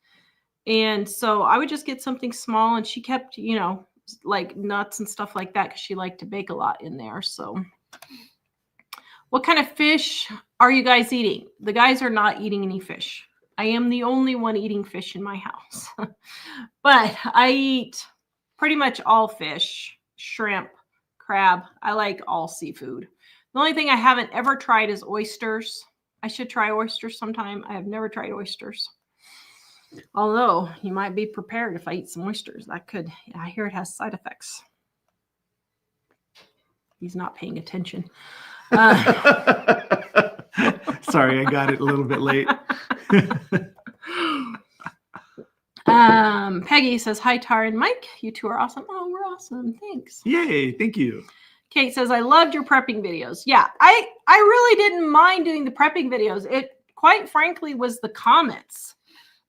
And so I would just get something small, and she kept, you know, like nuts and stuff like that because she liked to bake a lot in there. So what kind of fish are you guys eating? The guys are not eating any fish. I am the only one eating fish in my house. But I eat pretty much all fish, shrimp, crab. I like all seafood. The only thing I haven't ever tried is oysters. I should try oysters sometime. I have never tried oysters. Although you might be prepared if I eat some oysters. That could, I hear it has side effects. He's not paying attention. Sorry, I got it a little bit late. Peggy says, hi, Tara and Mike. You two are awesome. Oh, we're awesome. Thanks. Yay, thank you. Kate says, I loved your prepping videos. Yeah, I really didn't mind doing the prepping videos. It, quite frankly, was the comments.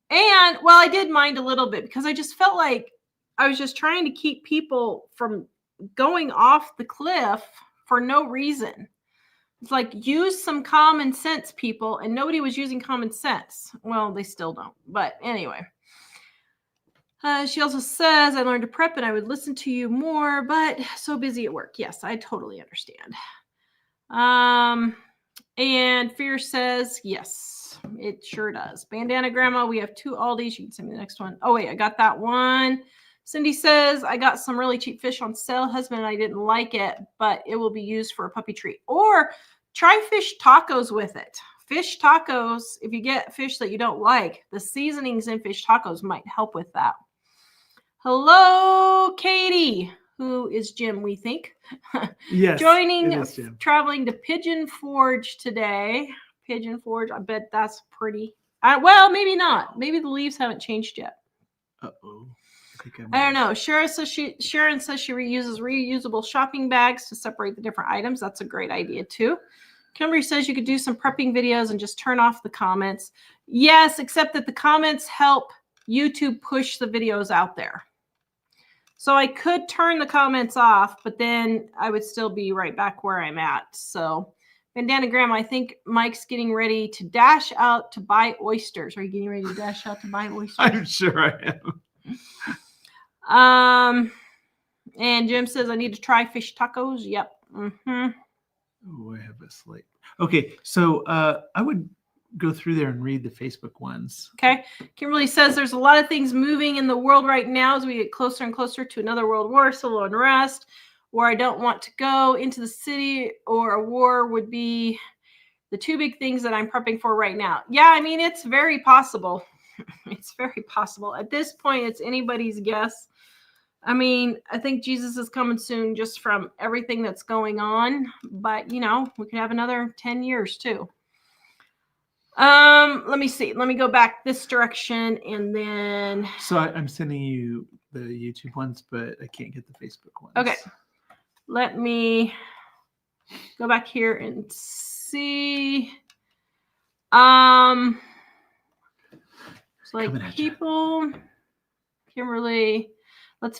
And, well, I did mind a little bit because I just felt like I was just trying to keep people from going off the cliff for no reason. It's like, use some common sense, people. And nobody was using common sense. Well, they still don't. But anyway. She also says, I learned to prep and I would listen to you more, but so busy at work. Yes, I totally understand. And Fear says, yes, it sure does. Bandana Grandma, we have 2 Aldis. You can send me the next one. Oh, wait, I got that one. Cindy says, I got some really cheap fish on sale. Husband and I didn't like it, but it will be used for a puppy treat. Or try fish tacos with it. Fish tacos, if you get fish that you don't like, the seasonings in fish tacos might help with that. Hello, Katie, who is Jim, we think. Yes, joining, traveling to Pigeon Forge today. Pigeon Forge, I bet that's pretty. Well, maybe not. Maybe the leaves haven't changed yet. Uh-oh. I don't know. Sharon says she reuses reusable shopping bags to separate the different items. That's a great idea, too. Kimberly says you could do some prepping videos and just turn off the comments. Yes, except that the comments help YouTube push the videos out there. So I could turn the comments off, but then I would still be right back where I'm at. So, Bandana Grandma, I think Mike's getting ready to dash out to buy oysters. Are you getting ready to dash out to buy oysters? I'm sure I am. And Jim says I need to try fish tacos. Yep. Mm-hmm. Oh, I have a slate. Okay, so I would go through there and read the Facebook ones. Okay. Kimberly says there's a lot of things moving in the world right now as we get closer and closer to another world war, civil unrest, where I don't want to go into the city, or a war would be the 2 big things that I'm prepping for right now. Yeah, I mean, it's very possible. It's very possible. At this point, it's anybody's guess. I mean, I think Jesus is coming soon just from everything that's going on. But, you know, we could have another 10 years too. Let me see. Let me go back this direction and then. So I'm sending you the YouTube ones, but I can't get the Facebook ones. Okay. Let me go back here and see. It's like people, Kimberly.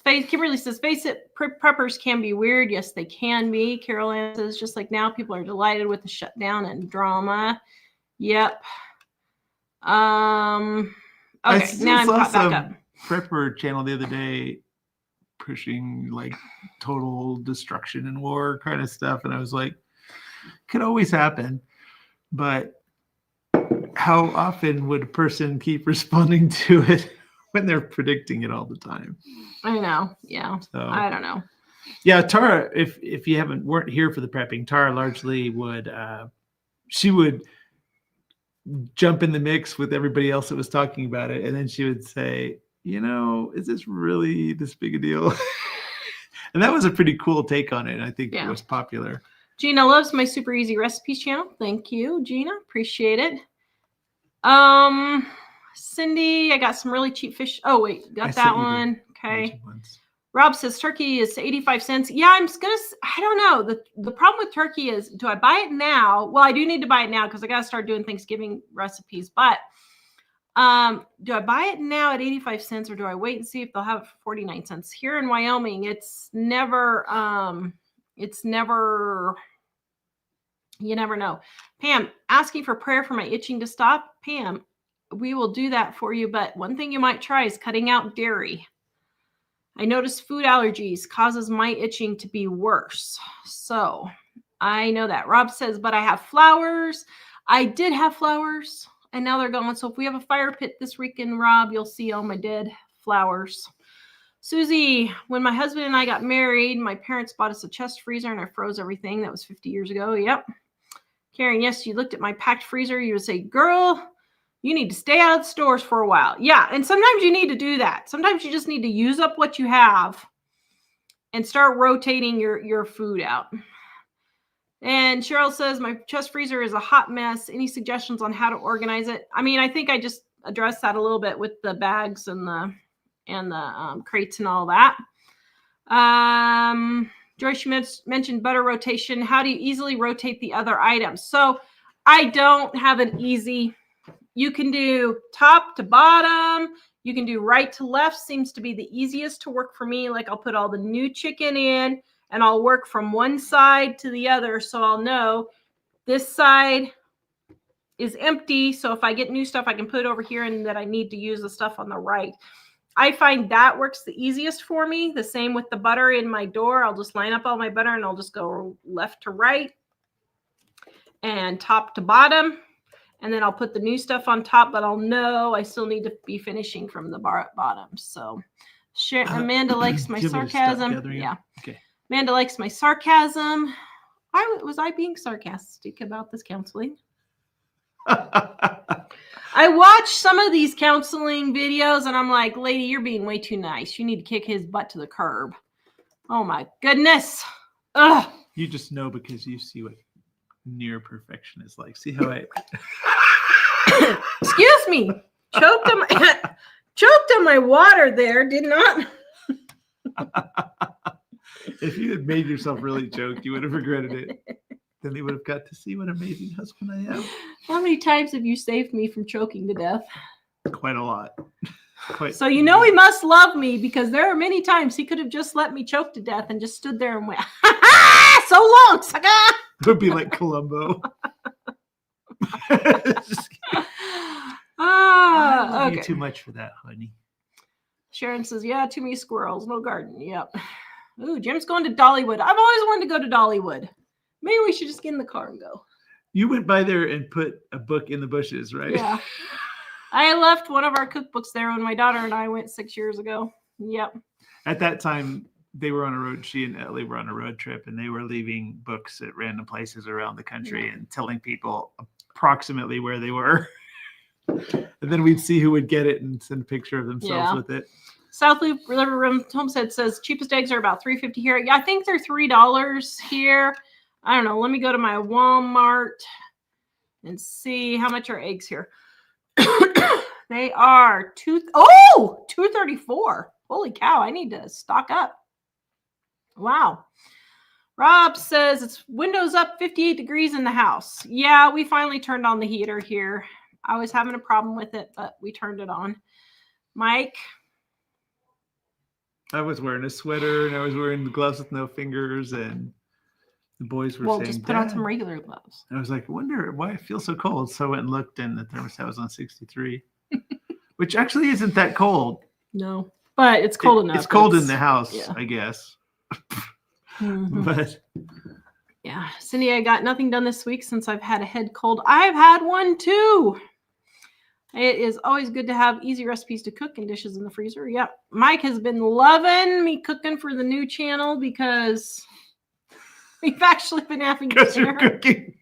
Kimberly says, face it, preppers can be weird. Yes, they can be. Carol Ann says, just like now, people are delighted with the shutdown and drama. Yep. Okay, now I'm caught back up. Prepper channel the other day pushing like total destruction and war kind of stuff. And I was like, could always happen. But how often would a person keep responding to it when they're predicting it all the time? I know. Yeah. So, I don't know. Yeah, Tara, if you weren't here for the prepping, Tara largely would she would jump in the mix with everybody else that was talking about it, and then she would say, you know, is this really this big a deal? And that was a pretty cool take on it. I think it was popular. Gina loves my super easy recipes channel. Thank you, Gina. Appreciate it. Cindy, I got some really cheap fish. Oh, wait, got that one. Okay. Rob says turkey is 85 cents. Yeah, I don't know. The problem with turkey is, do I buy it now? Well, I do need to buy it now because I got to start doing Thanksgiving recipes. But do I buy it now at 85 cents or do I wait and see if they'll have it for 49 cents? Here in Wyoming, it's never, you never know. Pam, asking for prayer for my itching to stop. Pam, we will do that for you. But one thing you might try is cutting out dairy. I noticed food allergies causes my itching to be worse. So I know that. Rob says, but I have flowers. I did have flowers and now they're gone. So if we have a fire pit this weekend, Rob, you'll see all my dead flowers. Susie, when my husband and I got married, my parents bought us a chest freezer and I froze everything. That was 50 years ago. Yep. Karen, yes, you looked at my packed freezer. You would say, girl, you need to stay out of the stores for a while. Yeah, and sometimes you need to do that. Sometimes you just need to use up what you have and start rotating your food out. And Cheryl says, my chest freezer is a hot mess. Any suggestions on how to organize it? I mean, I think I just addressed that a little bit with the bags and the crates and all that. Joyce, you mentioned butter rotation. How do you easily rotate the other items? So I don't have an easy... You can do top to bottom. You can do right to left. Seems to be the easiest to work for me. Like I'll put all the new chicken in and I'll work from one side to the other. So I'll know this side is empty. So if I get new stuff, I can put it over here and that I need to use the stuff on the right. I find that works the easiest for me. The same with the butter in my door. I'll just line up all my butter and I'll just go left to right and top to bottom. And then I'll put the new stuff on top, but I'll know I still need to be finishing from the bottom. So Amanda likes my sarcasm. Yeah. Okay. Amanda likes my sarcasm. Was I being sarcastic about this counseling? I watch some of these counseling videos and I'm like, lady, you're being way too nice. You need to kick his butt to the curb. Oh my goodness. Ugh. You just know because you see what near perfection is like. See how I excuse me, choked on my water there. Did not. If you had made yourself really choked, you would have regretted it. Then they would have got to see what an amazing husband I am. How many times have you saved me from choking to death? Quite a lot. So you know he must love me because there are many times he could have just let me choke to death and just stood there and went, so long, sucker. It would be like Columbo. Okay. Too much for that, honey. Sharon says, yeah, too many squirrels, no garden. Yep. Ooh, Jim's going to Dollywood. I've always wanted to go to Dollywood. Maybe we should just get in the car and go. You went by there and put a book in the bushes, right? Yeah. I left one of our cookbooks there when my daughter and I went 6 years ago. Yep. At that time, they were on a road. She and Ellie were on a road trip, and they were leaving books at random places around the country and telling people approximately where they were. And then we'd see who would get it and send a picture of themselves with it. South Loop River Room Homestead says cheapest eggs are about $3.50 here. Yeah, I think they're $3 here. I don't know. Let me go to my Walmart and see how much are eggs here. They are $2.34. Holy cow! I need to stock up. Wow. Rob says it's windows up 58 degrees in the house. Yeah, we finally turned on the heater here. I was having a problem with it, but we turned it on. Mike? I was wearing a sweater and I was wearing the gloves with no fingers, and the boys were saying, just put on some regular gloves. I was like, I wonder why I feel so cold. So I went and looked, and the thermostat was on 63, which actually isn't that cold. No, but it's cold enough. It's cold in the house, I guess. Mm-hmm. But yeah, Cindy, I got nothing done this week since I've had a head cold. I've had one too. It is always good to have easy recipes to cook and dishes in the freezer. Yep. Mike has been loving me cooking for the new channel because we've actually been having because you're cooking.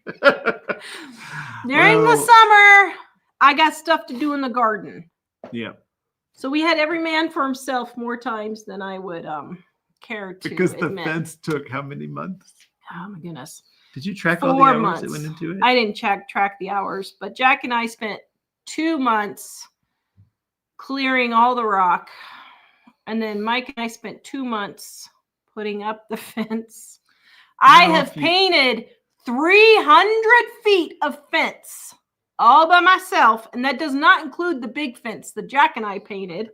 During the summer, I got stuff to do in the garden. Yeah. So we had every man for himself more times than I would care to because admit. The fence took how many months? Oh my goodness. Did you track all the hours that went into it? I didn't track the hours, but Jack and I spent 2 months clearing all the rock And then Mike and I spent 2 months putting up the fence. I have painted 300 feet of fence all by myself. And that does not include the big fence that Jack and I painted.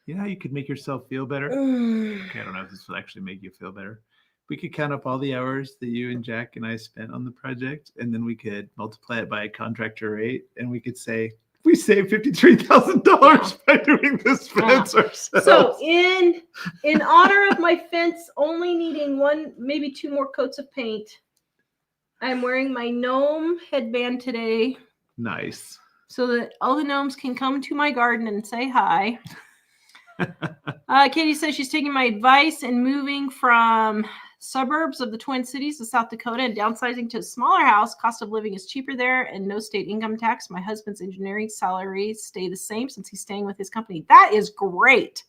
You know how you could make yourself feel better? Okay, I don't know if this will actually make you feel better. We could count up all the hours that you and Jack and I spent on the project, and then we could multiply it by a contractor rate, and we could say, we saved $53,000 by doing this fence ourselves. So in honor of my fence only needing one, maybe 2 more coats of paint, I'm wearing my gnome headband today. Nice. So that all the gnomes can come to my garden and say hi. Katie says she's taking my advice and moving from suburbs of the Twin Cities to South Dakota and downsizing to a smaller house. Cost of living is cheaper there and no state income tax. My husband's engineering salaries stay the same since he's staying with his company. That is great.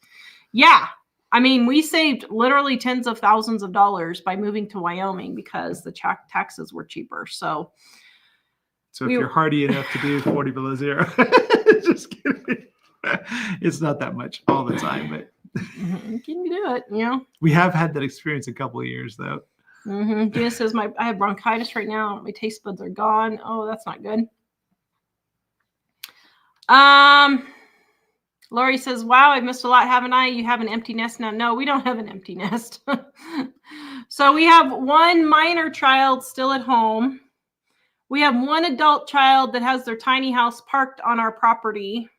Yeah. I mean, we saved literally tens of thousands of dollars by moving to Wyoming because the taxes were cheaper. So if you're hardy enough to do 40 below zero, just kidding. It's not that much all the time, but you can do it. You know, we have had that experience a couple of years though. Gina says I have bronchitis right now. My taste buds are gone. Oh, that's not good. Lori says, wow, I've missed a lot, haven't I? You have an empty nest now. No, we don't have an empty nest. So we have one minor child still at home. We have one adult child that has their tiny house parked on our property.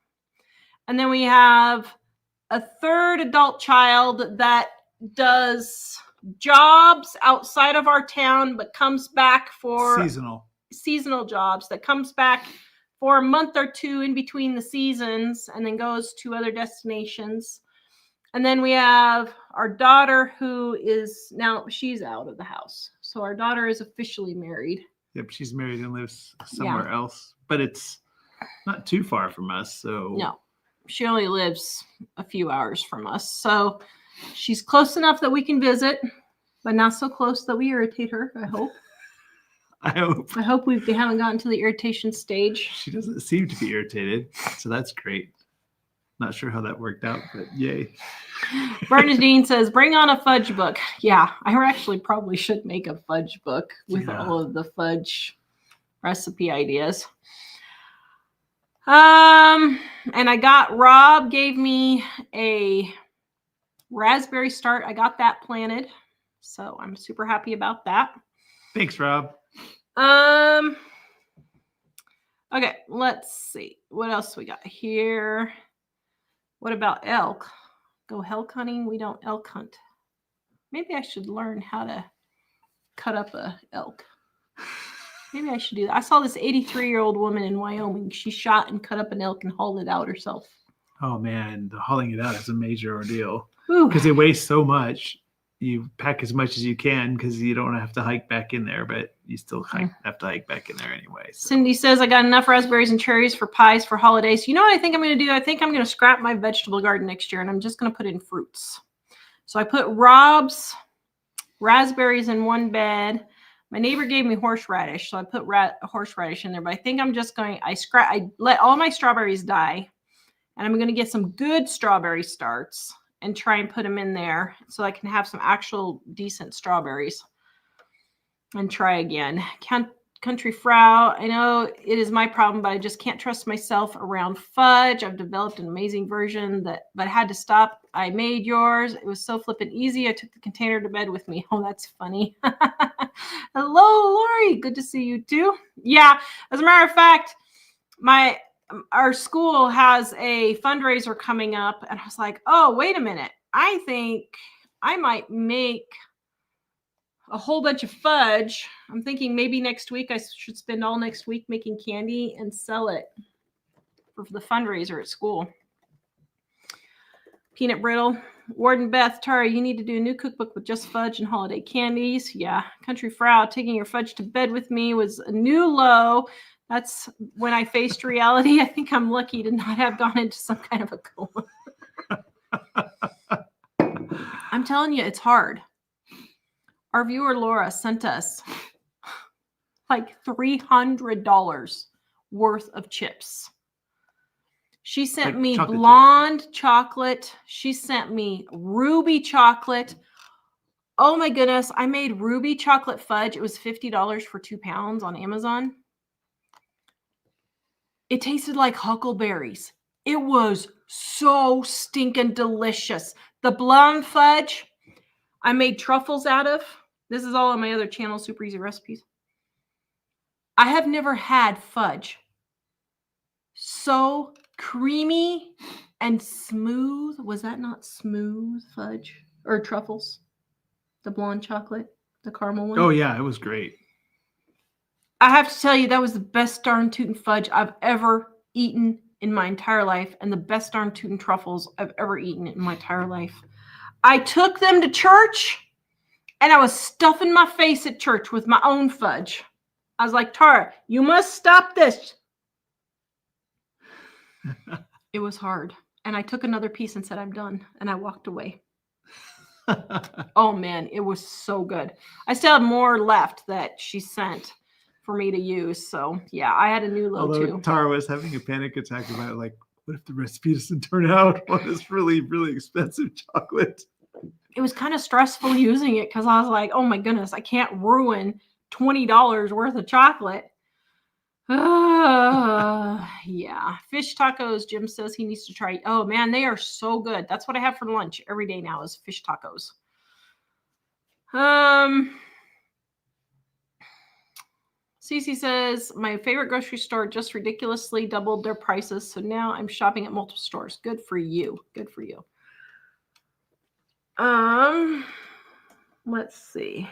And then we have a third adult child that does jobs outside of our town, but comes back for seasonal jobs, that comes back for a month or two in between the seasons and then goes to other destinations. And then we have our daughter who is now, she's out of the house. So our daughter is officially married. Yep, she's married and lives somewhere else, but it's not too far from us. So no, she only lives a few hours from us. So she's close enough that we can visit, but not so close that we irritate her, I hope. I hope we haven't gotten to the irritation stage. She doesn't seem to be irritated, so that's great. Not sure how that worked out, but yay. Bernadine says, bring on a fudge book. Yeah, I actually probably should make a fudge book with all of the fudge recipe ideas. And Rob gave me a raspberry start. I got that planted, so I'm super happy about that. Thanks, Rob. Okay, let's see. What else we got here? What about elk? Go elk hunting? We don't elk hunt. Maybe I should learn how to cut up a elk. Maybe I should do that. I saw this 83-year-old woman in Wyoming. She shot and cut up an elk and hauled it out herself. Oh, man. The hauling it out is a major ordeal. Because it weighs so much. You pack as much as you can because you don't have to hike back in there, but you still have to hike back in there anyway. So. Cindy says, I got enough raspberries and cherries for pies for holidays. You know what I think I'm going to do? I think I'm going to scrap my vegetable garden next year, and I'm just going to put in fruits. So I put Rob's raspberries in one bed. My neighbor gave me horseradish, so I put horseradish in there. But I think I'm just going, I let all my strawberries die, and I'm going to get some good strawberry starts and try and put them in there so I can have some actual decent strawberries and try again. Country Frau, I know it is my problem, but I just can't trust myself around fudge. I've developed an amazing version but I had to stop. I made yours. It was so flippin' easy. I took the container to bed with me. Oh, that's funny. Hello, Lori. Good to see you too. Yeah, as a matter of fact, our school has a fundraiser coming up, and I was like, oh, wait a minute. I think I might make a whole bunch of fudge. I'm thinking maybe next week I should spend all next week making candy and sell it for the fundraiser at school. Peanut brittle. Warden Beth, Tara, you need to do a new cookbook with just fudge and holiday candies. Yeah. Country Frau, taking your fudge to bed with me was a new low. That's when I faced reality. I think I'm lucky to not have gone into some kind of a coma. I'm telling you, it's hard. Our viewer, Laura, sent us like $300 worth of chips. She sent Like me chocolate blonde chocolate. She sent me ruby chocolate. Oh my goodness. I made ruby chocolate fudge. It was $50 for 2 pounds on Amazon. It tasted like huckleberries. It was so stinking delicious. The blonde fudge I made truffles out of. This is all on my other channel, Super Easy Recipes. I have never had fudge so creamy and smooth. Was that not smooth fudge or truffles? The blonde chocolate, the caramel one. Oh yeah, it was great. I have to tell you, that was the best darn tootin' fudge I've ever eaten in my entire life, and the best darn tootin' truffles I've ever eaten in my entire life. I took them to church, and I was stuffing my face at church with my own fudge. I was like, Tara, you must stop this. It was hard. And I took another piece and said, I'm done. And I walked away. Oh, man, it was so good. I still have more left that she sent for me to use. So, yeah, I had a new low, Although too. Tara was having a panic attack about it, like, what if the recipe doesn't turn out on this really, really expensive chocolate? It was kind of stressful using it because I was like, oh, my goodness, I can't ruin $20 worth of chocolate. Yeah. Fish tacos, Jim says he needs to try. Oh, man, they are so good. That's what I have for lunch every day now is fish tacos. Cece says, my favorite grocery store just ridiculously doubled their prices. So now I'm shopping at multiple stores. Good for you. Good for you. Let's see.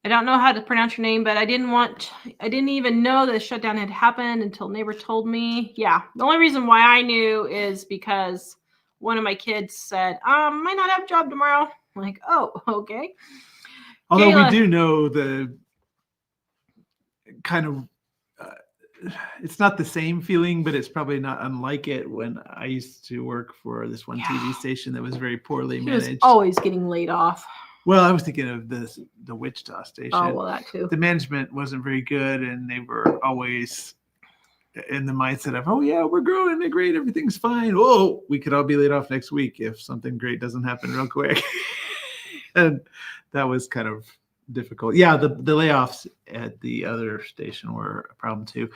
I don't know how to pronounce your name, but I didn't even know the shutdown had happened until neighbor told me. Yeah. The only reason why I knew is because one of my kids said, might not have a job tomorrow. I'm like, oh, okay. Although Kayla, we do know the kind of, it's not the same feeling, but it's probably not unlike it when I used to work for this one TV station that was very poorly managed. He was always getting laid off. Well, I was thinking of the Wichita station. Oh, well, that too. The management wasn't very good, and they were always in the mindset of, oh, yeah, we're growing, they're great, everything's fine. Oh, we could all be laid off next week if something great doesn't happen real quick. And that was kind of difficult. Yeah, the layoffs at the other station were a problem too.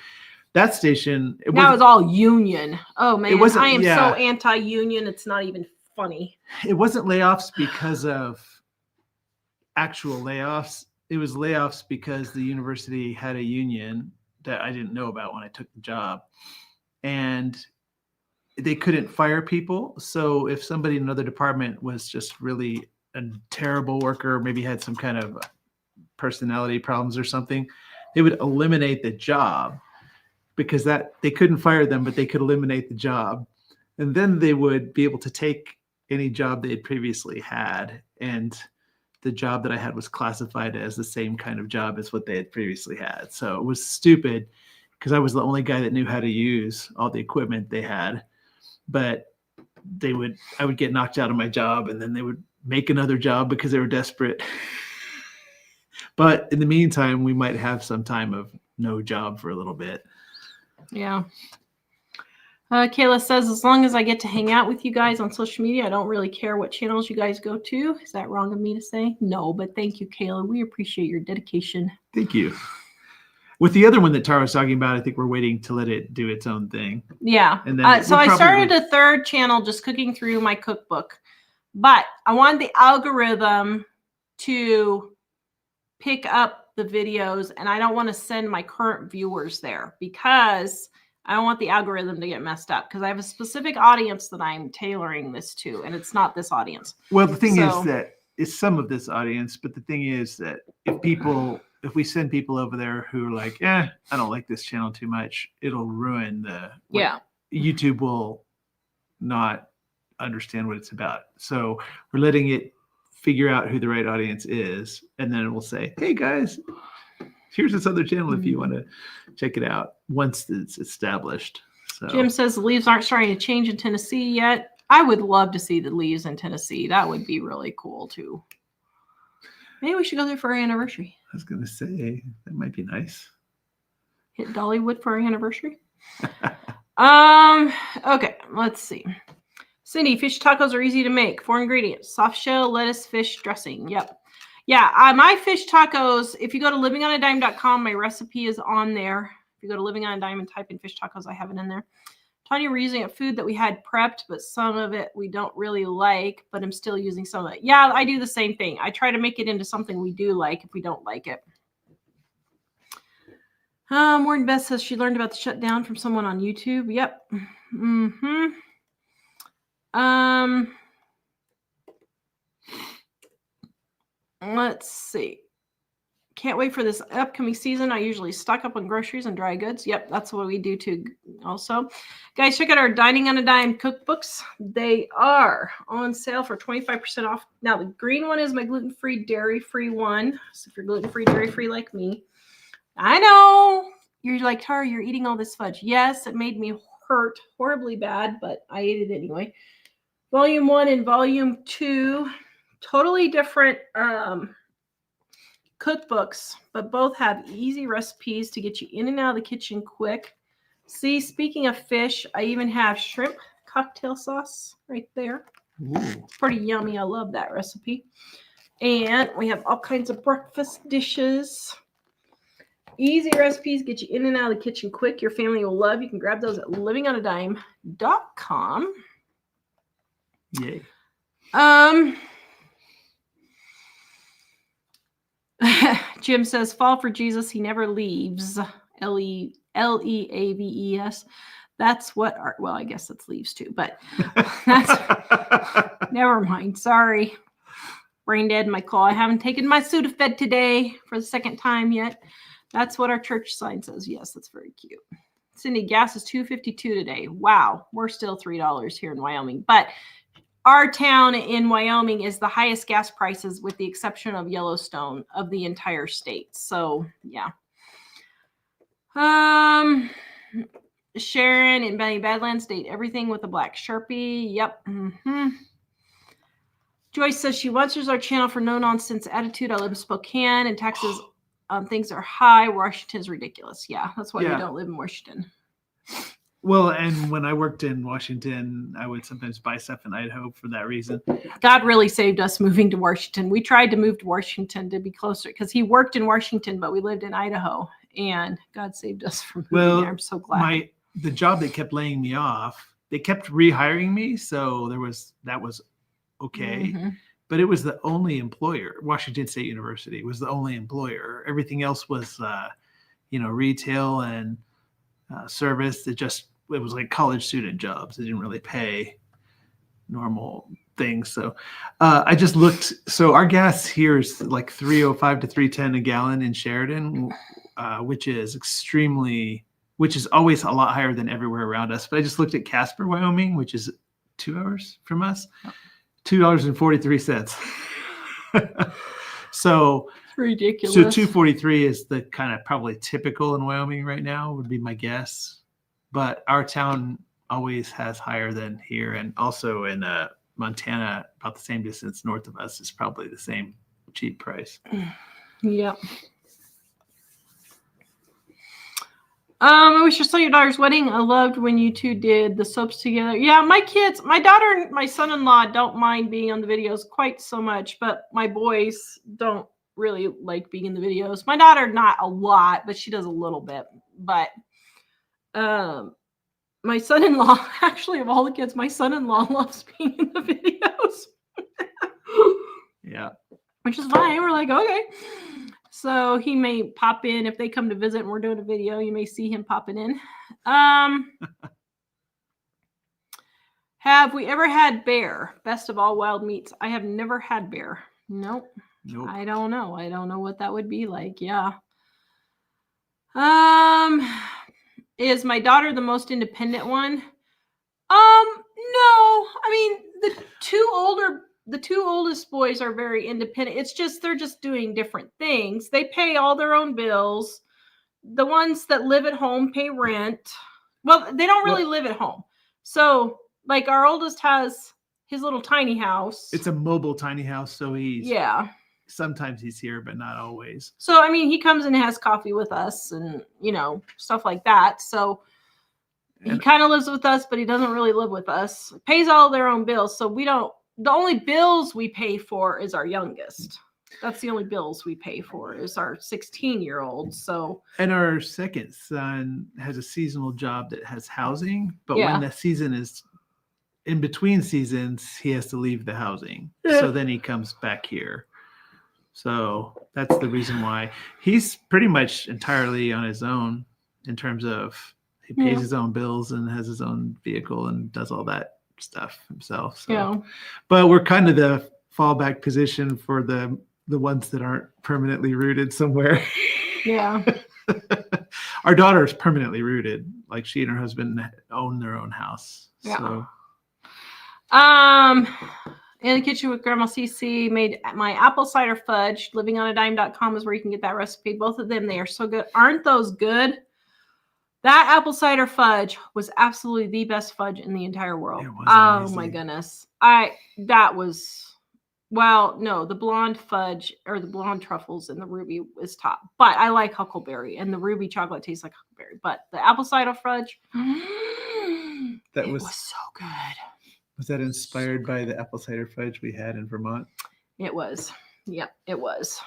That station, it was all union. Oh man, I am yeah. so anti-union. It's not even funny. It wasn't layoffs because of actual layoffs. It was layoffs because the university had a union that I didn't know about when I took the job, and they couldn't fire people. So if somebody in another department was just really a terrible worker, maybe had some kind of personality problems or something, they would eliminate the job because that they couldn't fire them, but they could eliminate the job. And then they would be able to take any job they had previously had. And the job that I had was classified as the same kind of job as what they had previously had. So it was stupid because I was the only guy that knew how to use all the equipment they had. But I would get knocked out of my job, and then they would make another job because they were desperate. But in the meantime, we might have some time of no job for a little bit. Yeah. Kayla says, as long as I get to hang out with you guys on social media, I don't really care what channels you guys go to. Is that wrong of me to say? No, but thank you, Kayla. We appreciate your dedication. Thank you. With the other one that Tara was talking about, I think we're waiting to let it do its own thing. Yeah. And then so I started a third channel just cooking through my cookbook. But I want the algorithm to pick up the videos, and I don't want to send my current viewers there because I don't want the algorithm to get messed up because I have a specific audience that I'm tailoring this to, and it's not this audience. Well, the thing is that it's some of this audience, but the thing is that if we send people over there who are like, I don't like this channel too much, it'll ruin YouTube will not understand what it's about. So we're letting it figure out who the right audience is, and then it will say, hey guys, here's this other channel if you want to check it out once it's established. So Jim says the leaves aren't starting to change in Tennessee yet. I would love to see the leaves in Tennessee. That would be really cool too. Maybe we should go there for our anniversary. I was gonna say that might be nice. Hit Dollywood for our anniversary. Okay, let's see. Cindy, fish tacos are easy to make. 4 ingredients: soft shell, lettuce, fish, dressing. Yep. Yeah, my fish tacos, if you go to livingonadime.com, my recipe is on there. If you go to Living on a Dime and type in fish tacos, I have it in there. Tanya, we're using a food that we had prepped, but some of it we don't really like, but I'm still using some of it. Yeah, I do the same thing. I try to make it into something we do like if we don't like it. Warren Beth says she learned about the shutdown from someone on YouTube. Yep. Let's see. Can't wait for this upcoming season. I usually stock up on groceries and dry goods. Yep, that's what we do too also. Guys, check out our Dining on a Dime cookbooks. They are on sale for 25% off. Now, the green one is my gluten-free, dairy-free one. So if you're gluten-free, dairy-free like me, I know you're like, Tara, you're eating all this fudge. Yes, it made me hurt horribly bad, but I ate it anyway. Volume 1 and Volume 2, totally different cookbooks, but both have easy recipes to get you in and out of the kitchen quick. See, speaking of fish, I even have shrimp cocktail sauce right there. Ooh. It's pretty yummy. I love that recipe. And we have all kinds of breakfast dishes. Easy recipes get you in and out of the kitchen quick. Your family will love. You can grab those at livingonadime.com. Yay. Jim says, fall for Jesus, he never leaves. Leaves. That's what our, well, I guess that's leaves too, but that's never mind. Sorry. Brain dead, Michael. I haven't taken my Sudafed today for the second time yet. That's what our church sign says. Yes, that's very cute. Cindy, gas is $2.52 today. Wow. We're still $3 here in Wyoming, but our town in Wyoming is the highest gas prices with the exception of Yellowstone of the entire state. So yeah. Sharon in Badlands date everything with a black Sharpie. Yep. Joyce says she watches our channel for no nonsense attitude. I live in Spokane and taxes on things are high. Washington is ridiculous. Yeah, that's why we don't live in Washington. Well, and when I worked in Washington, I would sometimes buy stuff in Idaho for that reason. God really saved us moving to Washington. We tried to move to Washington to be closer because he worked in Washington, but we lived in Idaho, and God saved us from moving there. I'm so glad. The job that kept laying me off, they kept rehiring me, so that was okay. But it was the only employer. Washington State University was the only employer. Everything else was, retail and service. It was like college student jobs. They didn't really pay normal things. So I just looked. So our gas here is like $3.05 to $3.10 a gallon in Sheridan, which is always a lot higher than everywhere around us. But I just looked at Casper, Wyoming, which is 2 hours from us, $2.43. So it's ridiculous. So $2.43 is the kind of probably typical in Wyoming right now, would be my guess. But our town always has higher than here, and also in Montana, about the same distance north of us, is probably the same cheap price. Yep. I wish I saw your daughter's wedding. I loved when you two did the soaps together. Yeah, my kids, my daughter and my son-in-law don't mind being on the videos quite so much, but my boys don't really like being in the videos. My daughter, not a lot, but she does a little bit. But my son-in-law, actually, of all the kids, my son-in-law loves being in the videos. Yeah. Which is fine. We're like, okay. So he may pop in if they come to visit and we're doing a video. You may see him popping in. Have we ever had bear? Best of all wild meats. I have never had bear. Nope. I don't know. I don't know what that would be like. Yeah. Is my daughter the most independent one? No. I mean, the two oldest boys are very independent. It's just they're just doing different things. They pay all their own bills. The ones that live at home pay rent. Well, they don't really live at home. So, like, our oldest has his little tiny house. It's a mobile tiny house, so he's sometimes he's here, but not always. So, I mean, he comes and has coffee with us and, stuff like that. So he kind of lives with us, but he doesn't really live with us. Pays all their own bills. So the only bills we pay for is our youngest. That's the only bills we pay for is our 16-year-old. So, and our second son has a seasonal job that has housing, but when the season is in between seasons, he has to leave the housing. So then he comes back here. So that's the reason why he's pretty much entirely on his own in terms of he pays his own bills and has his own vehicle and does all that stuff himself. So, but we're kind of the fallback position for the ones that aren't permanently rooted somewhere. Yeah. Our daughter is permanently rooted. Like she and her husband own their own house. Yeah. So. In the kitchen with Grandma Cece made my apple cider fudge. Livingonadime.com is where you can get that recipe. Both of them, they are so good. Aren't those good? That apple cider fudge was absolutely the best fudge in the entire world. Oh my goodness. The blonde fudge or the blonde truffles and the ruby is top. But I like huckleberry and the ruby chocolate tastes like huckleberry. But the apple cider fudge, it was so good. Was that inspired by the apple cider fudge we had in Vermont? It was. Yep, it was.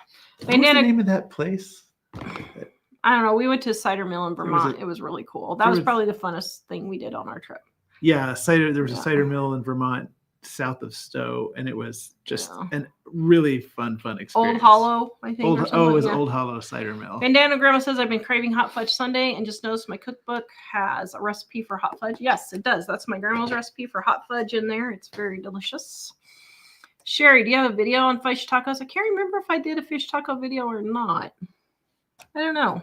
What was the name of that place? I don't know. We went to a cider mill in Vermont. It was really cool. That was probably the funnest thing we did on our trip. Yeah, there was a cider mill in Vermont south of Stowe, and it was just a really fun experience. Old Hollow, I think. It was Old Hollow Cider Mill. Bandana Grandma says, I've been craving hot fudge sundae and just noticed my cookbook has a recipe for hot fudge. Yes, it does. That's my grandma's recipe for hot fudge in there. It's very delicious. Sherry, do you have a video on fish tacos? I can't remember if I did a fish taco video or not. I don't know.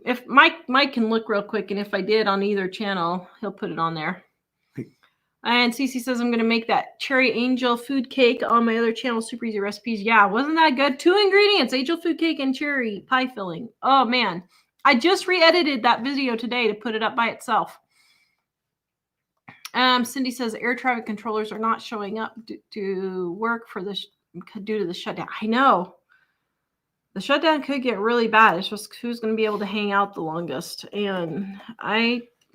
If Mike can look real quick, and if I did on either channel, he'll put it on there. And Cece says, I'm going to make that cherry angel food cake on my other channel, Super Easy Recipes. Yeah, wasn't that good? 2 ingredients, angel food cake and cherry pie filling. Oh, man. I just re-edited that video today to put it up by itself. Cindy says, air traffic controllers are not showing up to work for this due to the shutdown. I know. The shutdown could get really bad. It's just who's going to be able to hang out the longest. And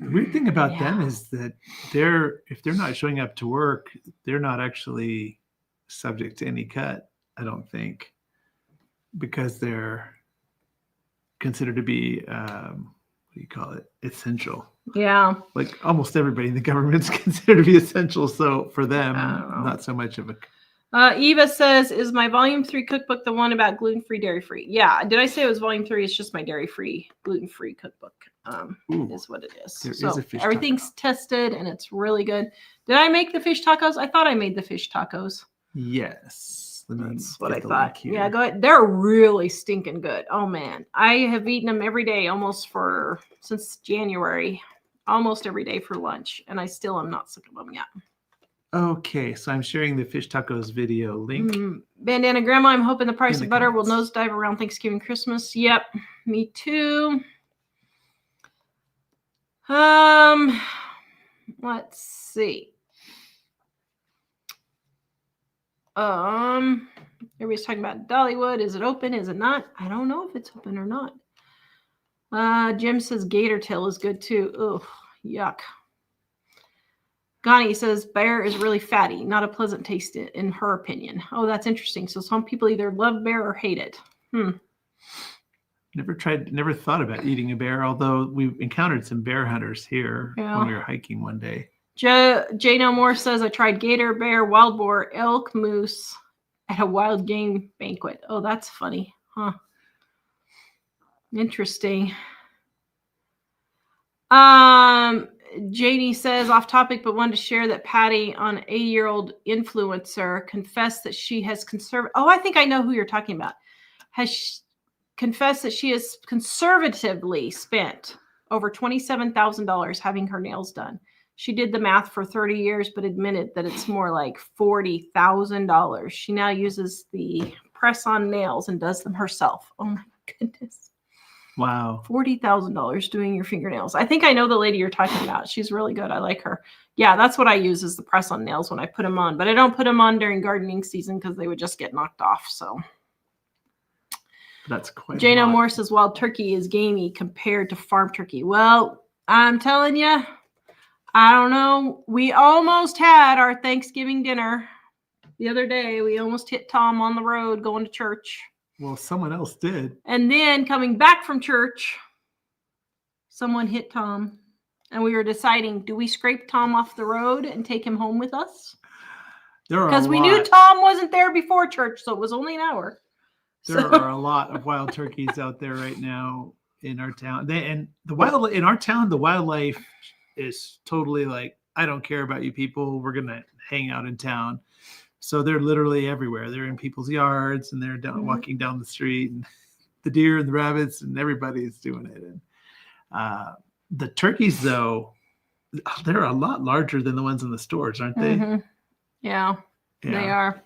the weird thing about them is that if they're not showing up to work, they're not actually subject to any cut, I don't think, because they're considered to be, essential. Yeah. Like almost everybody in the government's considered to be essential. So for them, not so much of a... Eva says, is my volume 3 cookbook the one about gluten-free, dairy-free? Yeah. Did I say it was volume 3? It's just my dairy-free, gluten-free cookbook. Is what it is. So everything's tested and it's really good. Did I make the fish tacos? I thought I made the fish tacos. Yes. That's what I thought. Yeah, go ahead. They're really stinking good. Oh man. I have eaten them every day since January, almost every day for lunch. And I still am not sick of them yet. Okay, so I'm sharing the fish tacos video link. Bandana Grandma, I'm hoping the price of butter will nosedive around Thanksgiving, Christmas. Yep, me too. Let's see. Everybody's talking about Dollywood. Is it open? Is it not? I don't know if it's open or not. Jim says gator tail is good too. Ugh, yuck. Gani says bear is really fatty, not a pleasant taste in her opinion. Oh, that's interesting. So some people either love bear or hate it. Never thought about eating a bear, although we encountered some bear hunters here when we were hiking one day. Jay No More says, I tried gator, bear, wild boar, elk, moose at a wild game banquet. Oh, that's funny. Huh. Interesting. Janie says, off topic, but wanted to share that Patty, an 80-year-old influencer, confessed that she has I think I know who you're talking about. Has confessed that she has conservatively spent over $27,000 having her nails done. She did the math for 30 years, but admitted that it's more like $40,000. She now uses the press-on nails and does them herself. Oh my goodness. Wow. $40,000 doing your fingernails. I think I know the lady you're talking about. She's really good. I like her. Yeah, that's what I use is the press-on nails when I put them on. But I don't put them on during gardening season because they would just get knocked off. So that's quite. Jane O'More says wild turkey is gamey compared to farm turkey. Well, I'm telling you, I don't know. We almost had our Thanksgiving dinner the other day. We almost hit Tom on the road going to church. Well, someone else did. And then coming back from church, someone hit Tom. And we were deciding, do we scrape Tom off the road and take him home with us? Because we knew Tom wasn't there before church, so it was only an hour. There are a lot of wild turkeys out there right now in our town. In our town, the wildlife is totally like, I don't care about you people. We're going to hang out in town. So they're literally everywhere. They're in people's yards and they're walking down the street, and the deer and the rabbits and everybody is doing it. And the turkeys, though, they're a lot larger than the ones in the stores, aren't they? Mm-hmm. Yeah, they are.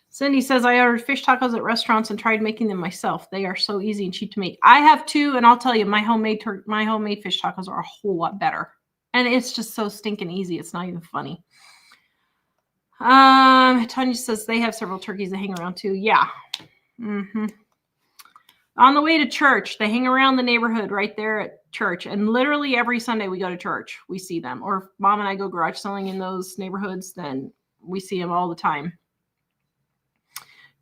Cindy says, I ordered fish tacos at restaurants and tried making them myself. They are so easy and cheap to make. I have too, and I'll tell you, my homemade fish tacos are a whole lot better. And it's just so stinking easy. It's not even funny. Tanya says they have several turkeys that hang around too. Yeah. Mm-hmm. On the way to church, they hang around the neighborhood right there at church. And literally every Sunday we go to church, we see them. Or if Mom and I go garage selling in those neighborhoods, then we see them all the time.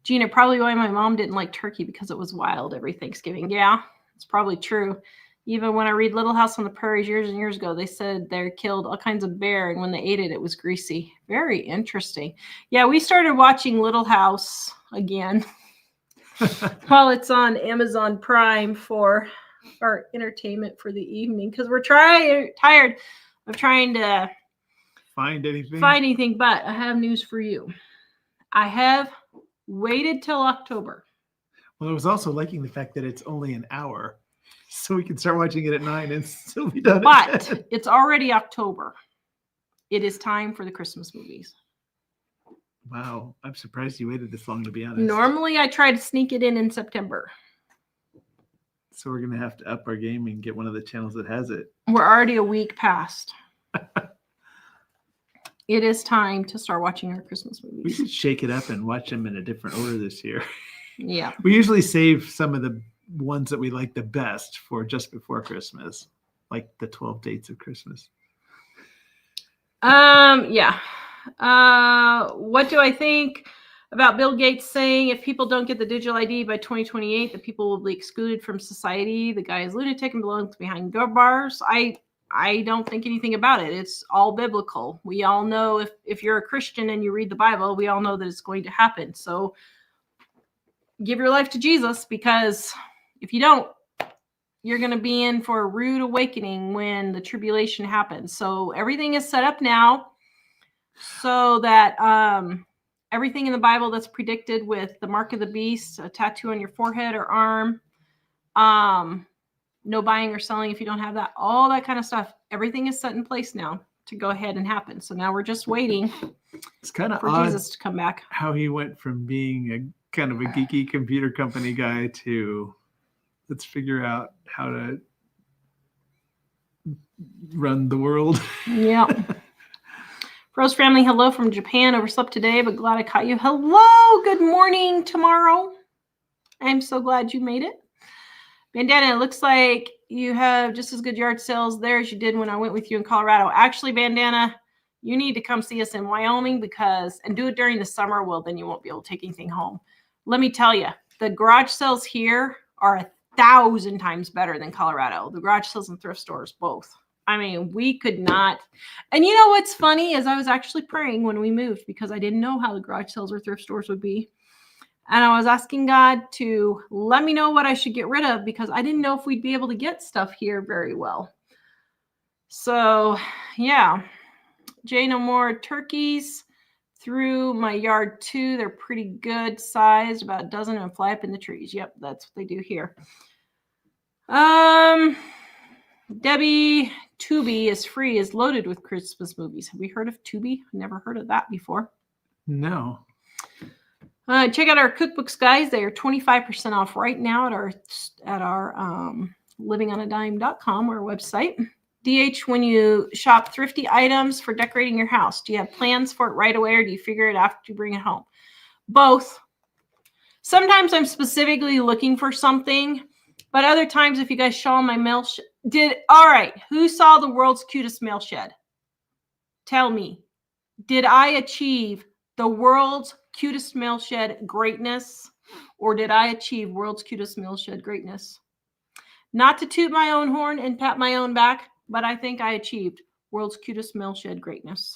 Gina, probably why my mom didn't like turkey because it was wild every Thanksgiving. Yeah, it's probably true. Even when I read Little House on the Prairies years and years ago, they said they killed all kinds of bear, and when they ate it, it was greasy. Very interesting. Yeah, we started watching Little House again while it's on Amazon Prime for our entertainment for the evening because we're tired of trying to find anything. But I have news for you. I have waited till October. Well, I was also liking the fact that it's only an hour. So we can start watching it at 9 and still be done. But it's already October. It is time for the Christmas movies. Wow. I'm surprised you waited this long, to be honest. Normally, I try to sneak it in September. So we're going to have to up our game and get one of the channels that has it. We're already a week past. It is time to start watching our Christmas movies. We should shake it up and watch them in a different order this year. Yeah. We usually save some of the ones that we like the best for just before Christmas, like the 12 dates of Christmas. Yeah. What do I think about Bill Gates saying if people don't get the digital ID by 2028, the people will be excluded from society? The guy is lunatic and belongs behind bars. I don't think anything about it. It's all biblical. We all know if you're a Christian and you read the Bible, we all know that it's going to happen. So give your life to Jesus, because if you don't, you're going to be in for a rude awakening when the tribulation happens. So everything is set up now so that everything in the Bible that's predicted with the mark of the beast, a tattoo on your forehead or arm, no buying or selling if you don't have that, all that kind of stuff. Everything is set in place now to go ahead and happen. So now we're just waiting it's kind of for odd Jesus to come back. How he went from being a kind of a geeky computer company guy to let's figure out how to run the world. Yeah. Rose family, hello from Japan. Overslept today, but glad I caught you. Hello. Good morning tomorrow. I'm so glad you made it. Bandana, it looks like you have just as good yard sales there as you did when I went with you in Colorado. Actually, Bandana, you need to come see us in Wyoming and do it during the summer. Well, then you won't be able to take anything home. Let me tell you, the garage sales here are 1,000 times better than Colorado. The garage sales and thrift stores, both. I mean, we could not. And you know what's funny is I was actually praying when we moved because I didn't know how the garage sales or thrift stores would be. And I was asking God to let me know what I should get rid of because I didn't know if we'd be able to get stuff here very well. So, yeah. Jay, no more turkeys through my yard too. They're pretty good sized, about a dozen, and fly up in the trees. Yep, that's what they do here. Debbie, Tubi is free, is loaded with Christmas movies. Have we heard of Tubi? Never heard of that before. No. Check out our cookbooks, guys. They are 25% off right now at our livingonadime.com, our website. DH, when you shop thrifty items for decorating your house, do you have plans for it right away, or do you figure it after you bring it home? Both. Sometimes I'm specifically looking for something, but other times, if you guys saw my mail all right, who saw the world's cutest mail shed? Tell me, did I achieve the world's cutest mail shed greatness, or did I achieve world's cutest mail shed greatness? Not to toot my own horn and pat my own back, but I think I achieved world's cutest mail shed greatness.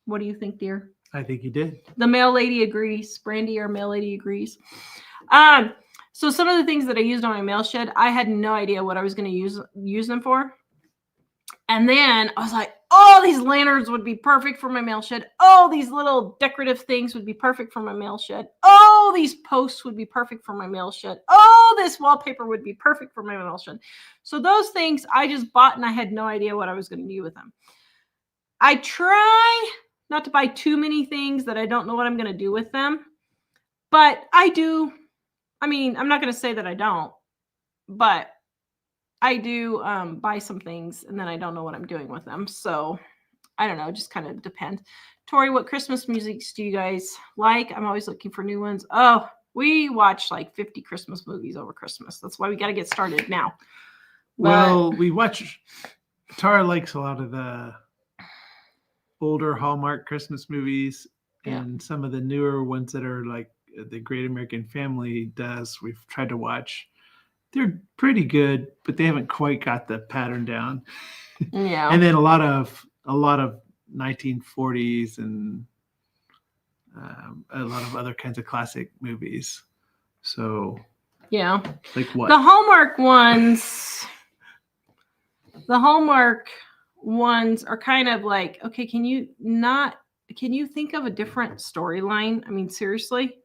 What do you think, dear? I think you did. The mail lady agrees. Brandy, our mail lady, agrees. So some of the things that I used on my mail shed, I had no idea what I was going to use them for. And then I was like, oh, these lanterns would be perfect for my mail shed. Oh, these little decorative things would be perfect for my mail shed. Oh, these posts would be perfect for my mail shed. Oh, this wallpaper would be perfect for my mail shed. So those things I just bought, and I had no idea what I was going to do with them. I try not to buy too many things that I don't know what I'm going to do with them. But I do. I mean, I'm not going to say that I don't. But I do buy some things, and then I don't know what I'm doing with them. So I don't know. It just kind of depends. Tori, what Christmas music do you guys like? I'm always looking for new ones. Oh, we watch like 50 Christmas movies over Christmas. That's why we got to get started now. Well, we watch. Tara likes a lot of the older Hallmark Christmas movies, and some of the newer ones that are like the Great American Family does. We've tried to watch. They're pretty good, but they haven't quite got the pattern down. Yeah. And then a lot of 1940s and a lot of other kinds of classic movies. So yeah, like what? The Hallmark ones are kind of like, okay, can you think of a different storyline? I mean, seriously.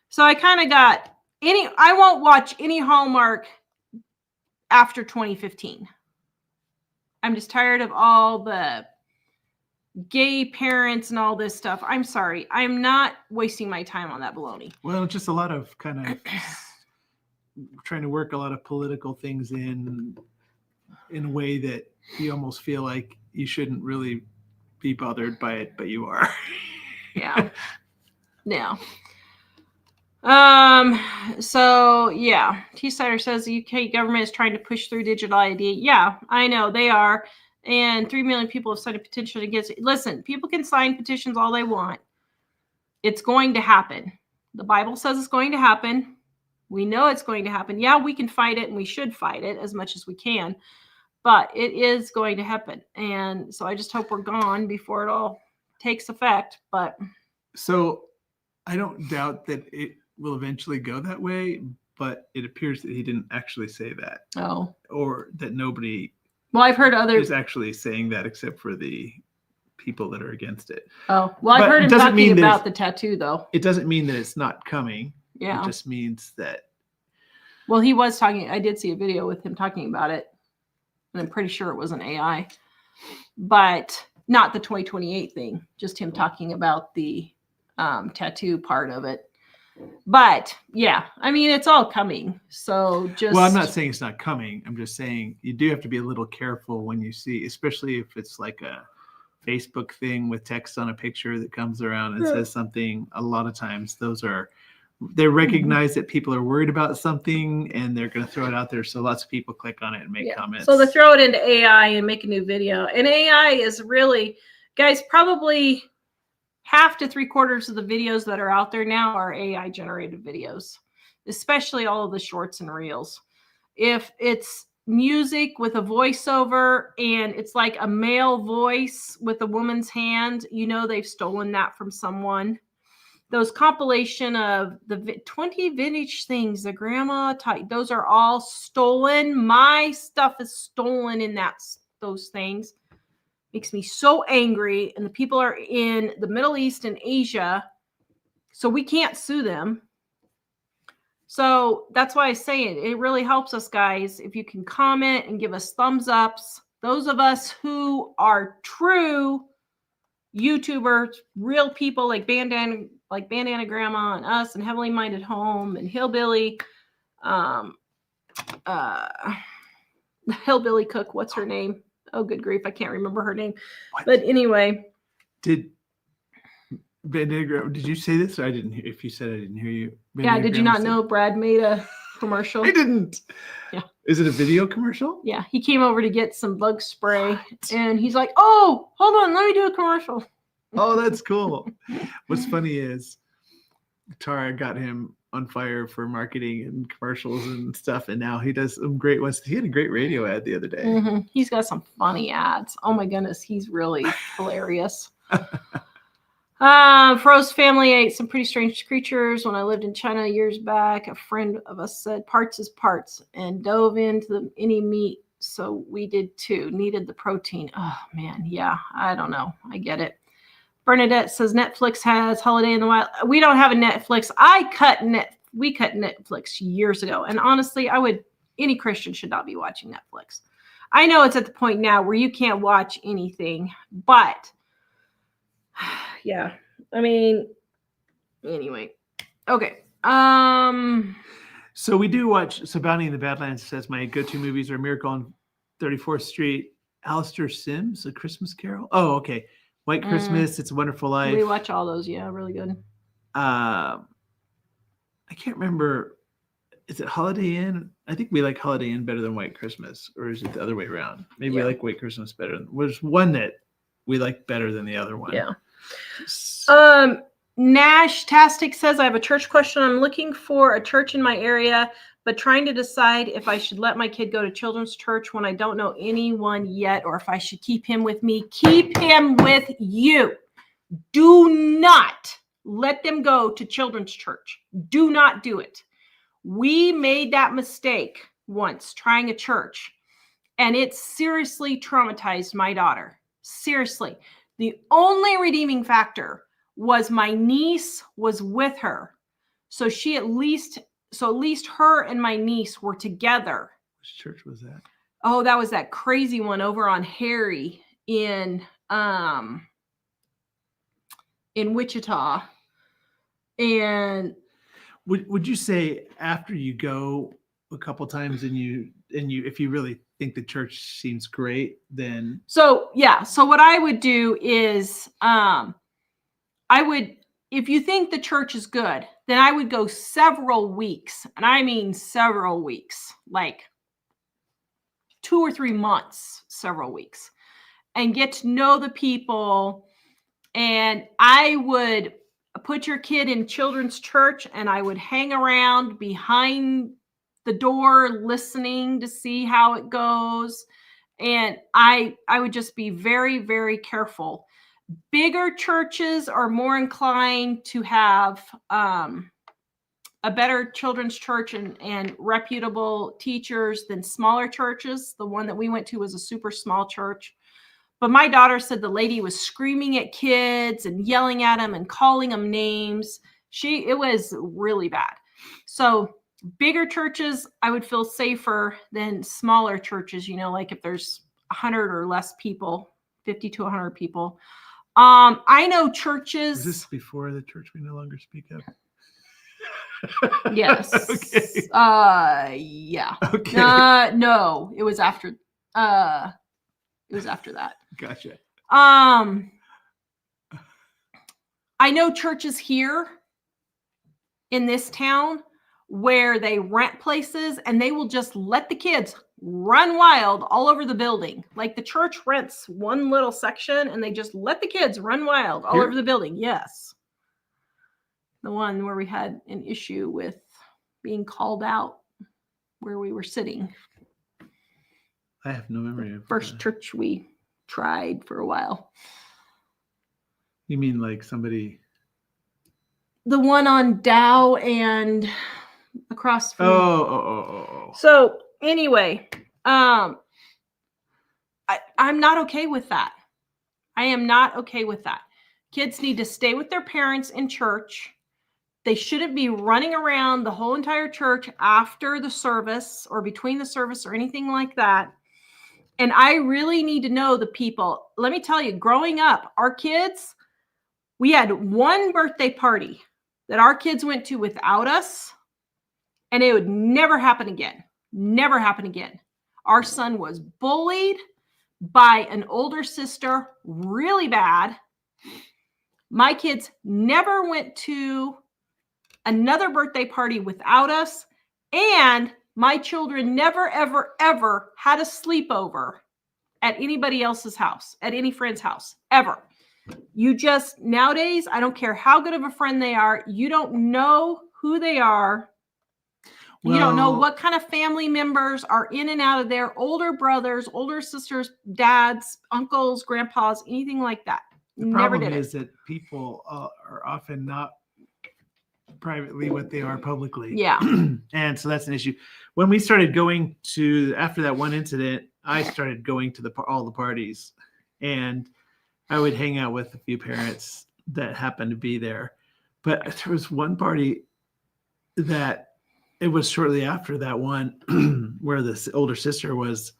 So I kind of got I won't watch any Hallmark after 2015. I'm just tired of all the gay parents and all this stuff. I'm sorry. I'm not wasting my time on that baloney. Well, just a lot of kind of trying to work a lot of political things in a way that you almost feel like you shouldn't really be bothered by it, but you are. Yeah. Yeah. So yeah, T-Sider says the UK government is trying to push through digital ID. Yeah, I know they are. And 3 million people have signed a petition against it. Listen, people can sign petitions all they want. It's going to happen. The Bible says it's going to happen. We know it's going to happen. Yeah, we can fight it, and we should fight it as much as we can. But it is going to happen. And so I just hope we're gone before it all takes effect. But so I don't doubt that it will eventually go that way, but it appears that he didn't actually say that. Oh. Or that nobody I've heard others is actually saying that except for the people that are against it. Oh, well, I've heard him talking about the tattoo, though. It doesn't mean that it's not coming. Yeah. It just means that. Well, he was talking. I did see a video with him talking about it, and I'm pretty sure it was an AI, but not the 2028 thing, just him talking about the tattoo part of it. But yeah, I mean, it's all coming. So just. Well, I'm not saying it's not coming. I'm just saying you do have to be a little careful when you see, especially if it's like a Facebook thing with text on a picture that comes around and says something. A lot of times they recognize that people are worried about something and they're going to throw it out there. So lots of people click on it and make comments. So they throw it into AI and make a new video. And AI is really, guys, probably half to 3/4 of the videos that are out there now are AI generated videos, especially all of the shorts and reels. If it's music with a voiceover and it's like a male voice with a woman's hand, you know they've stolen that from someone. Those compilation of the 20 vintage things the grandma type, those are all stolen. My stuff is stolen in those things. Makes me so angry. And the people are in the Middle East and Asia, so we can't sue them. So that's why I say it really helps us, guys, if you can comment and give us thumbs ups. Those of us who are true YouTubers, real people like Bandana like Bandana Grandma and Us and Heavenly Minded Home and Hillbilly. The Hillbilly cook, what's her name? Oh, good grief, I can't remember her name. What? But anyway. Did you say this? Or I didn't hear. If you said, I didn't hear you. Yeah, did you not know Brad made a commercial? I didn't. Yeah. Is it a video commercial? Yeah, he came over to get some bug spray, and he's like, "Oh, hold on, let me do a commercial." Oh, that's cool. What's funny is Tara got him on fire for marketing and commercials and stuff, and now he does some great ones. He had a great radio ad the other day. Mm-hmm. He's got some funny ads. Oh my goodness, he's really hilarious. Fro's family ate some pretty strange creatures. When I lived in China years back, a friend of us said parts is parts and dove into any meat. So we did too. Needed the protein. Oh man, yeah, I don't know. I get it. Bernadette says Netflix has Holiday in the Wild. We don't have a Netflix. We cut Netflix years ago. And honestly, any Christian should not be watching Netflix. I know it's at the point now where you can't watch anything, but yeah, I mean, anyway, okay. So we do watch. So Bounty in the Badlands says my go-to movies are Miracle on 34th Street, Alistair Sims, A Christmas Carol. Oh, okay. White Christmas, It's a Wonderful Life. We watch all those. Yeah, really good. I can't remember. Is it Holiday Inn? I think we like Holiday Inn better than White Christmas, or is it the other way around? Maybe we like White Christmas better. There's one that we like better than the other one. Yeah. Nash Tastic says, I have a church question. I'm looking for a church in my area, but trying to decide if I should let my kid go to children's church when I don't know anyone yet, or if I should keep him with me. Keep him with you. Do not let them go to children's church. Do not do it. We made that mistake once trying a church, and it seriously traumatized my daughter. Seriously. The only redeeming factor was my niece was with her. So at least her and my niece were together. Which church was that? Oh, that was that crazy one over on Harry in Wichita. And would you say after you go a couple times and you if you really think the church seems great, then so what I would do is if you think the church is good, then I would go several weeks, and I mean several weeks, like 2 or 3 months, several weeks, and get to know the people. And I would put your kid in children's church, and I would hang around behind the door listening to see how it goes. And I would just be very, very careful. Bigger churches are more inclined to have a better children's church and reputable teachers than smaller churches. The one that we went to was a super small church. But my daughter said the lady was screaming at kids and yelling at them and calling them names. It was really bad. So bigger churches, I would feel safer than smaller churches, like if there's 100 or less people, 50 to 100 people. I know churches. Is this before the church we no longer speak of? Yes. Okay. Yeah. Okay. No, it was after. It was after that. Gotcha. I know churches here in this town where they rent places and they will just let the kids run wild all over the building. Like the church rents one little section and they just let the kids run wild all over the building. Yes. The one where we had an issue with being called out where we were sitting. I have no memory of First church we tried for a while. You mean like somebody? The one on Dow and across from. Oh. So anyway, I'm not okay with that. I am not okay with that. Kids need to stay with their parents in church. They shouldn't be running around the whole entire church after the service or between the service or anything like that. And I really need to know the people. Let me tell you, growing up, our kids, We had one birthday party that our kids went to without us, and it would never happen again. Never happen again. Our son was bullied by an older sister really bad. My kids never went to another birthday party without us, and my children never, ever, ever had a sleepover at anybody else's house, at any friend's house, ever. You just, nowadays, I don't care how good of a friend they are, you don't know who they are. You don't know what kind of family members are in and out of there, older brothers, older sisters, dads, uncles, grandpas, anything like that. The problem is that people are often not privately what they are publicly. Yeah. And so that's an issue. When we started going to, after that one incident, I started going to all the parties, and I would hang out with a few parents that happened to be there. But there was one party that it was shortly after that one where this older sister was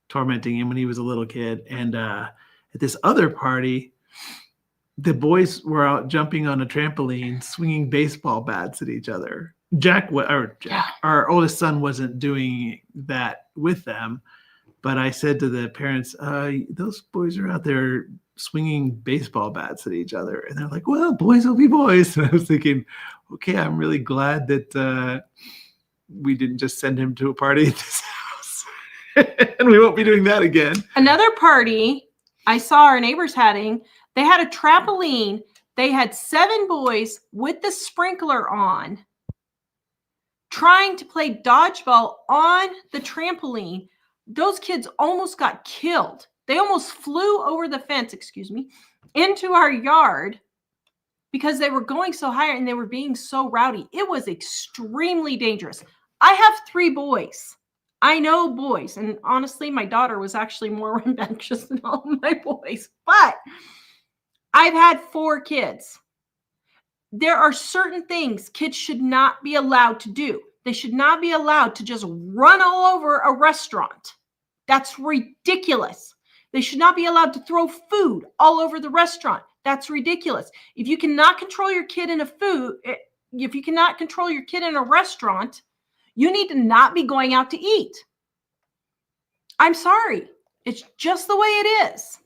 tormenting him when he was a little kid. And at this other party, the boys were out jumping on a trampoline, swinging baseball bats at each other. Our oldest son wasn't doing that with them, but I said to the parents, those boys are out there swinging baseball bats at each other. And they're like, well, boys will be boys. And I was thinking, okay, I'm really glad that we didn't just send him to a party at this house. And we won't be doing that again. Another party I saw our neighbors having, they had a trampoline. They had 7 boys with the sprinkler on, trying to play dodgeball on the trampoline. Those kids almost got killed. They almost flew over the fence, into our yard because they were going so high and they were being so rowdy. It was extremely dangerous. I have 3 boys. I know boys. And honestly, my daughter was actually more rambunctious than all of my boys. But I've had 4 kids. There are certain things kids should not be allowed to do. They should not be allowed to just run all over a restaurant. That's ridiculous. They should not be allowed to throw food all over the restaurant. That's ridiculous. If you cannot control your kid in if you cannot control your kid in a restaurant, you need to not be going out to eat. I'm sorry. It's just the way it is.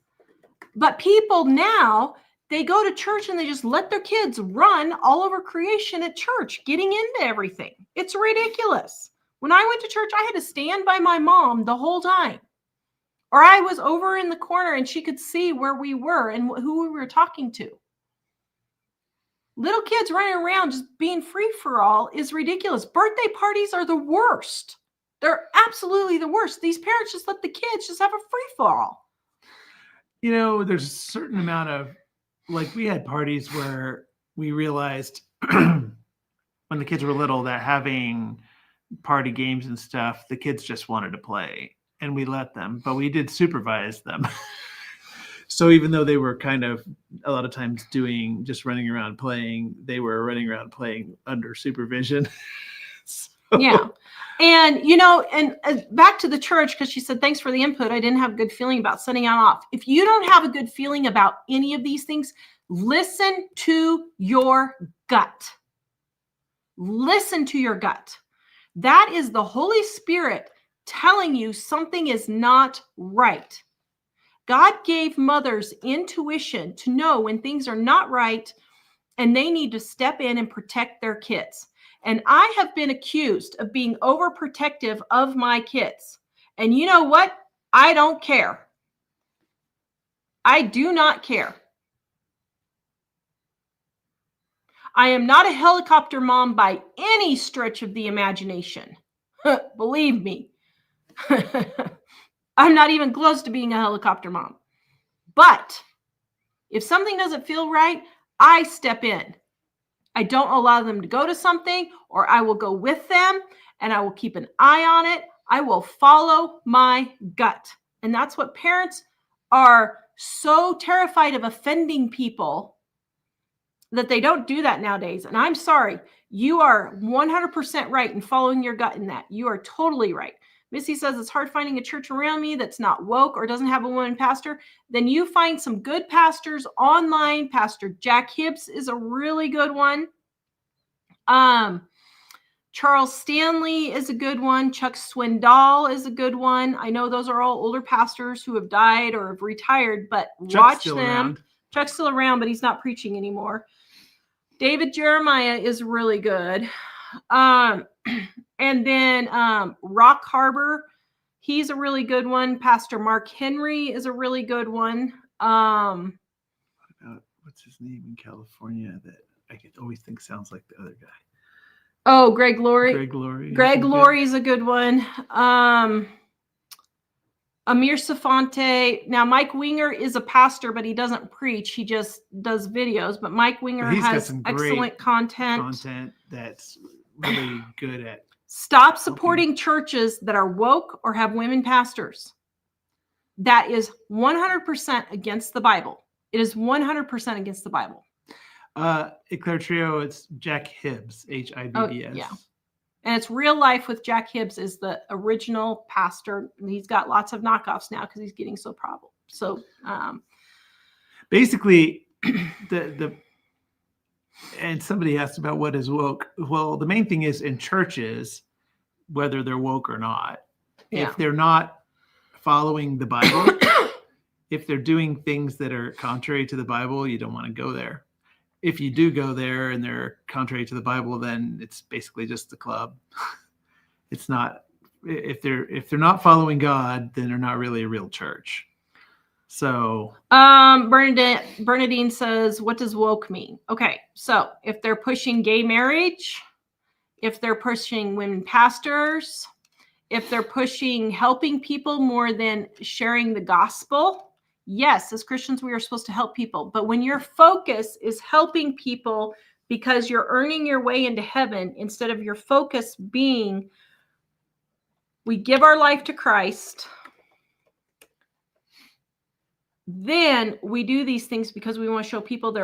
But people now, they go to church and they just let their kids run all over creation at church, getting into everything. It's ridiculous. When I went to church, I had to stand by my mom the whole time. Or I was over in the corner and she could see where we were and who we were talking to. Little kids running around just being free for all is ridiculous. Birthday parties are the worst. They're absolutely the worst. These parents just let the kids just have a free for all. You know, there's a certain amount of, like, we had parties where we realized when the kids were little that having party games and stuff, the kids just wanted to play, and we let them, but we did supervise them. So even though they were kind of a lot of times just running around playing, they were running around playing under supervision. So. Yeah. And, and back to the church, because she said, thanks for the input. I didn't have a good feeling about sending out off. If you don't have a good feeling about any of these things, listen to your gut. Listen to your gut. That is the Holy Spirit telling you something is not right. God gave mothers intuition to know when things are not right and they need to step in and protect their kids. And I have been accused of being overprotective of my kids. And you know what? I don't care. I do not care. I am not a helicopter mom by any stretch of the imagination. Believe me. I'm not even close to being a helicopter mom. But if something doesn't feel right, I step in. I don't allow them to go to something, or I will go with them and I will keep an eye on it. I will follow my gut. And that's what parents are so terrified of, offending people, that they don't do that nowadays. And I'm sorry, you are 100% right in following your gut in that. You are totally right. Missy says it's hard finding a church around me that's not woke or doesn't have a woman pastor. Then you find some good pastors online. Pastor Jack Hibbs is a really good one. Charles Stanley is a good one. Chuck Swindoll is a good one. I know those are all older pastors who have died or have retired, but watch them. Around. Chuck's still around, but he's not preaching anymore. David Jeremiah is really good. And then Rock Harbor, he's a really good one. Pastor Mark Henry is a really good one. What's his name in California that I always think sounds like the other guy? Oh, Greg Laurie. Greg Laurie is a good one. Amir Safante. Now, Mike Winger is a pastor, but he doesn't preach. He just does videos. But Mike Winger has excellent content. Content that's really good at. Stop supporting churches that are woke or have women pastors. That is 100% against the Bible. It is 100% against the Bible. Eclair Trio, it's Jack Hibbs, Hibbs. Oh, yeah. And it's Real Life with Jack Hibbs is the original pastor. And he's got lots of knockoffs now because he's getting so problem. So basically and somebody asked about what is woke. Well, the main thing is in churches, whether they're woke or not, if they're not following the Bible, if they're doing things that are contrary to the Bible, you don't want to go there. If you do go there and they're contrary to the Bible, then it's basically just the club. It's not, if they're not following God, then they're not really a real church. So Bernadine says, what does woke mean? Okay, so if they're pushing gay marriage, if they're pushing women pastors, if they're pushing helping people more than sharing the gospel, yes, as Christians, we are supposed to help people. But when your focus is helping people because you're earning your way into heaven, instead of your focus being, we give our life to Christ, then we do these things because we want to show people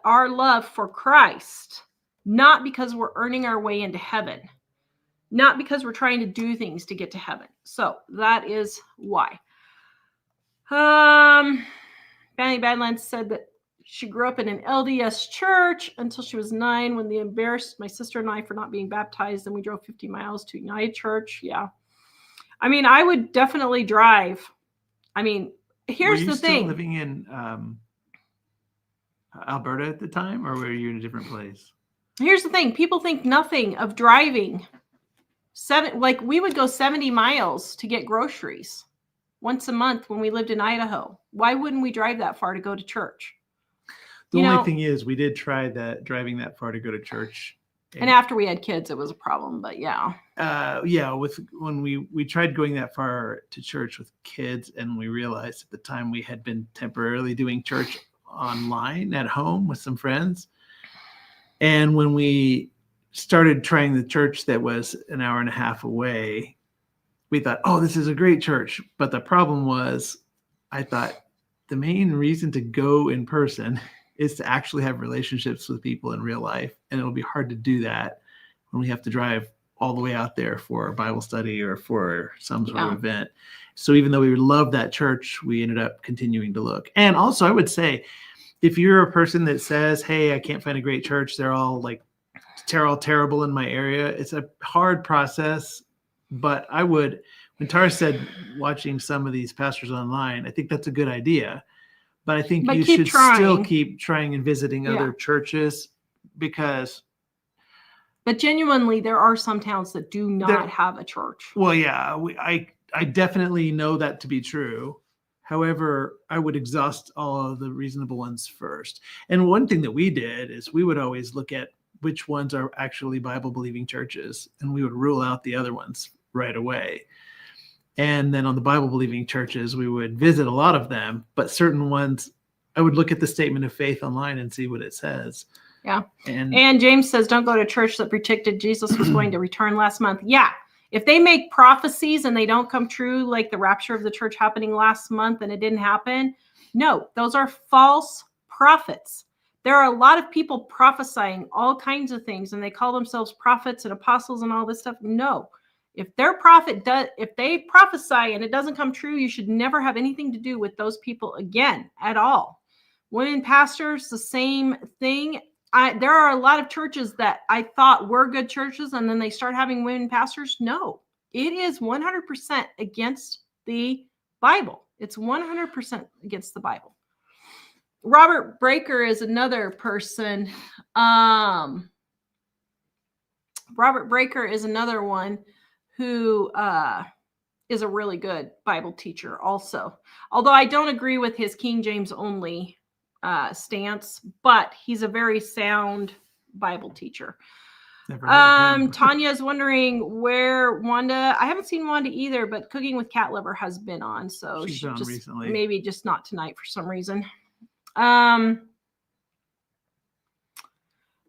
our love for Christ, not because we're earning our way into heaven, not because we're trying to do things to get to heaven. So that is why. Fanny Badlands said that she grew up in an LDS church until she was 9 when they embarrassed my sister and I for not being baptized. And we drove 50 miles to United Church. Yeah. I mean, I would definitely drive. I mean, here's the thing. Were you still living in Alberta at the time, or were you in a different place? Here's the thing. People think nothing of driving. We would go 70 miles to get groceries once a month when we lived in Idaho. Why wouldn't we drive that far to go to church? The only thing is we did try driving that far to go to church. And after we had kids, it was a problem, but yeah. When we tried going that far to church with kids, and we realized at the time we had been temporarily doing church online at home with some friends. And when we started trying the church that was an hour and a half away, we thought, oh, this is a great church. But the problem was, I thought the main reason to go in person is to actually have relationships with people in real life. And it'll be hard to do that when we have to drive all the way out there for a Bible study or for some sort of event. So even though we love that church, we ended up continuing to look. And also I would say, if you're a person that says, hey, I can't find a great church, they're all terrible in my area, it's a hard process. But I would, when Tara said watching some of these pastors online, I think that's a good idea. But I think you should still keep trying and visiting other churches because. But genuinely, there are some towns that do not have a church. Well, yeah, I definitely know that to be true. However, I would exhaust all of the reasonable ones first. And one thing that we did is we would always look at which ones are actually Bible-believing churches, and we would rule out the other ones right away. And then on the Bible-believing churches, we would visit a lot of them, but certain ones, I would look at the statement of faith online and see what it says. Yeah. And James says, don't go to church that predicted Jesus was going to return last month. Yeah. If they make prophecies and they don't come true, like the rapture of the church happening last month and it didn't happen, no, those are false prophets. There are a lot of people prophesying all kinds of things and they call themselves prophets and apostles and all this stuff. No, If they prophesy and it doesn't come true, you should never have anything to do with those people again at all. Women pastors, the same thing. There are a lot of churches that I thought were good churches, and then they start having women pastors. No, it is 100% against the Bible. It's 100% against the Bible. Robert Breaker is another person. Robert Breaker is another one who is a really good Bible teacher also. Although I don't agree with his King James only stance, but he's a very sound Bible teacher. Tanya is wondering where Wanda, I haven't seen Wanda either, but Cooking with Cat Lover has been on. So she's on recently. Maybe just not tonight for some reason.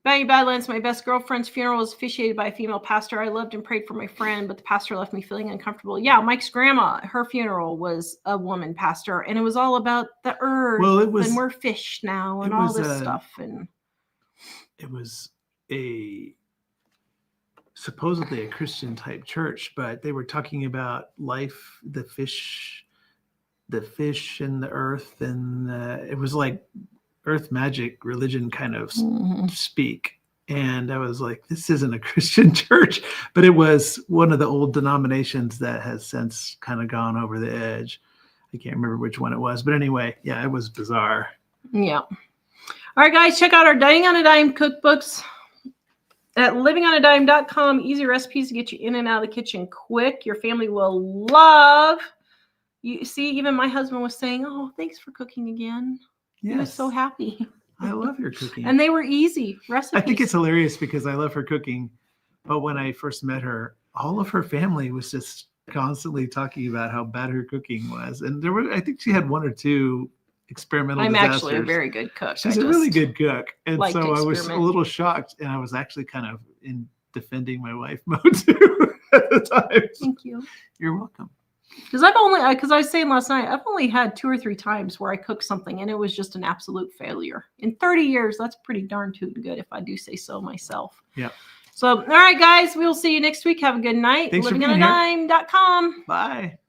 Betty Badlands, my best girlfriend's funeral was officiated by a female pastor. I loved and prayed for my friend, but the pastor left me feeling uncomfortable. Yeah, Mike's grandma, her funeral was a woman pastor, and it was all about the earth. Well, and we're fish now and all this stuff. And it was supposedly a Christian type church, but they were talking about life, the fish and the earth, and it was like earth magic religion kind of speak. And I was like, this isn't a Christian church, but it was one of the old denominations that has since kind of gone over the edge. I can't remember which one it was, but anyway, yeah, it was bizarre. Yeah. All right, guys, check out our Dining on a Dime cookbooks at livingonadime.com. Easy recipes to get you in and out of the kitchen quick. Your family will love. You see, even my husband was saying, oh, thanks for cooking again. Yes. He was so happy. I love your cooking. And they were easy recipes. I think it's hilarious because I love her cooking. But when I first met her, all of her family was just constantly talking about how bad her cooking was. And I think she had one or two experimental disasters. Actually a very good cook. She's a really good cook. And so I was a little shocked, and I was actually kind of in defending my wife mode too at the time. Thank you. You're welcome. Because I was saying last night, I've only had 2 or 3 times where I cooked something and it was just an absolute failure. In 30 years, that's pretty darn tootin' good if I do say so myself. Yeah. So, all right, guys, we'll see you next week. Have a good night. Thanks for being here. livingonadime.com. Bye.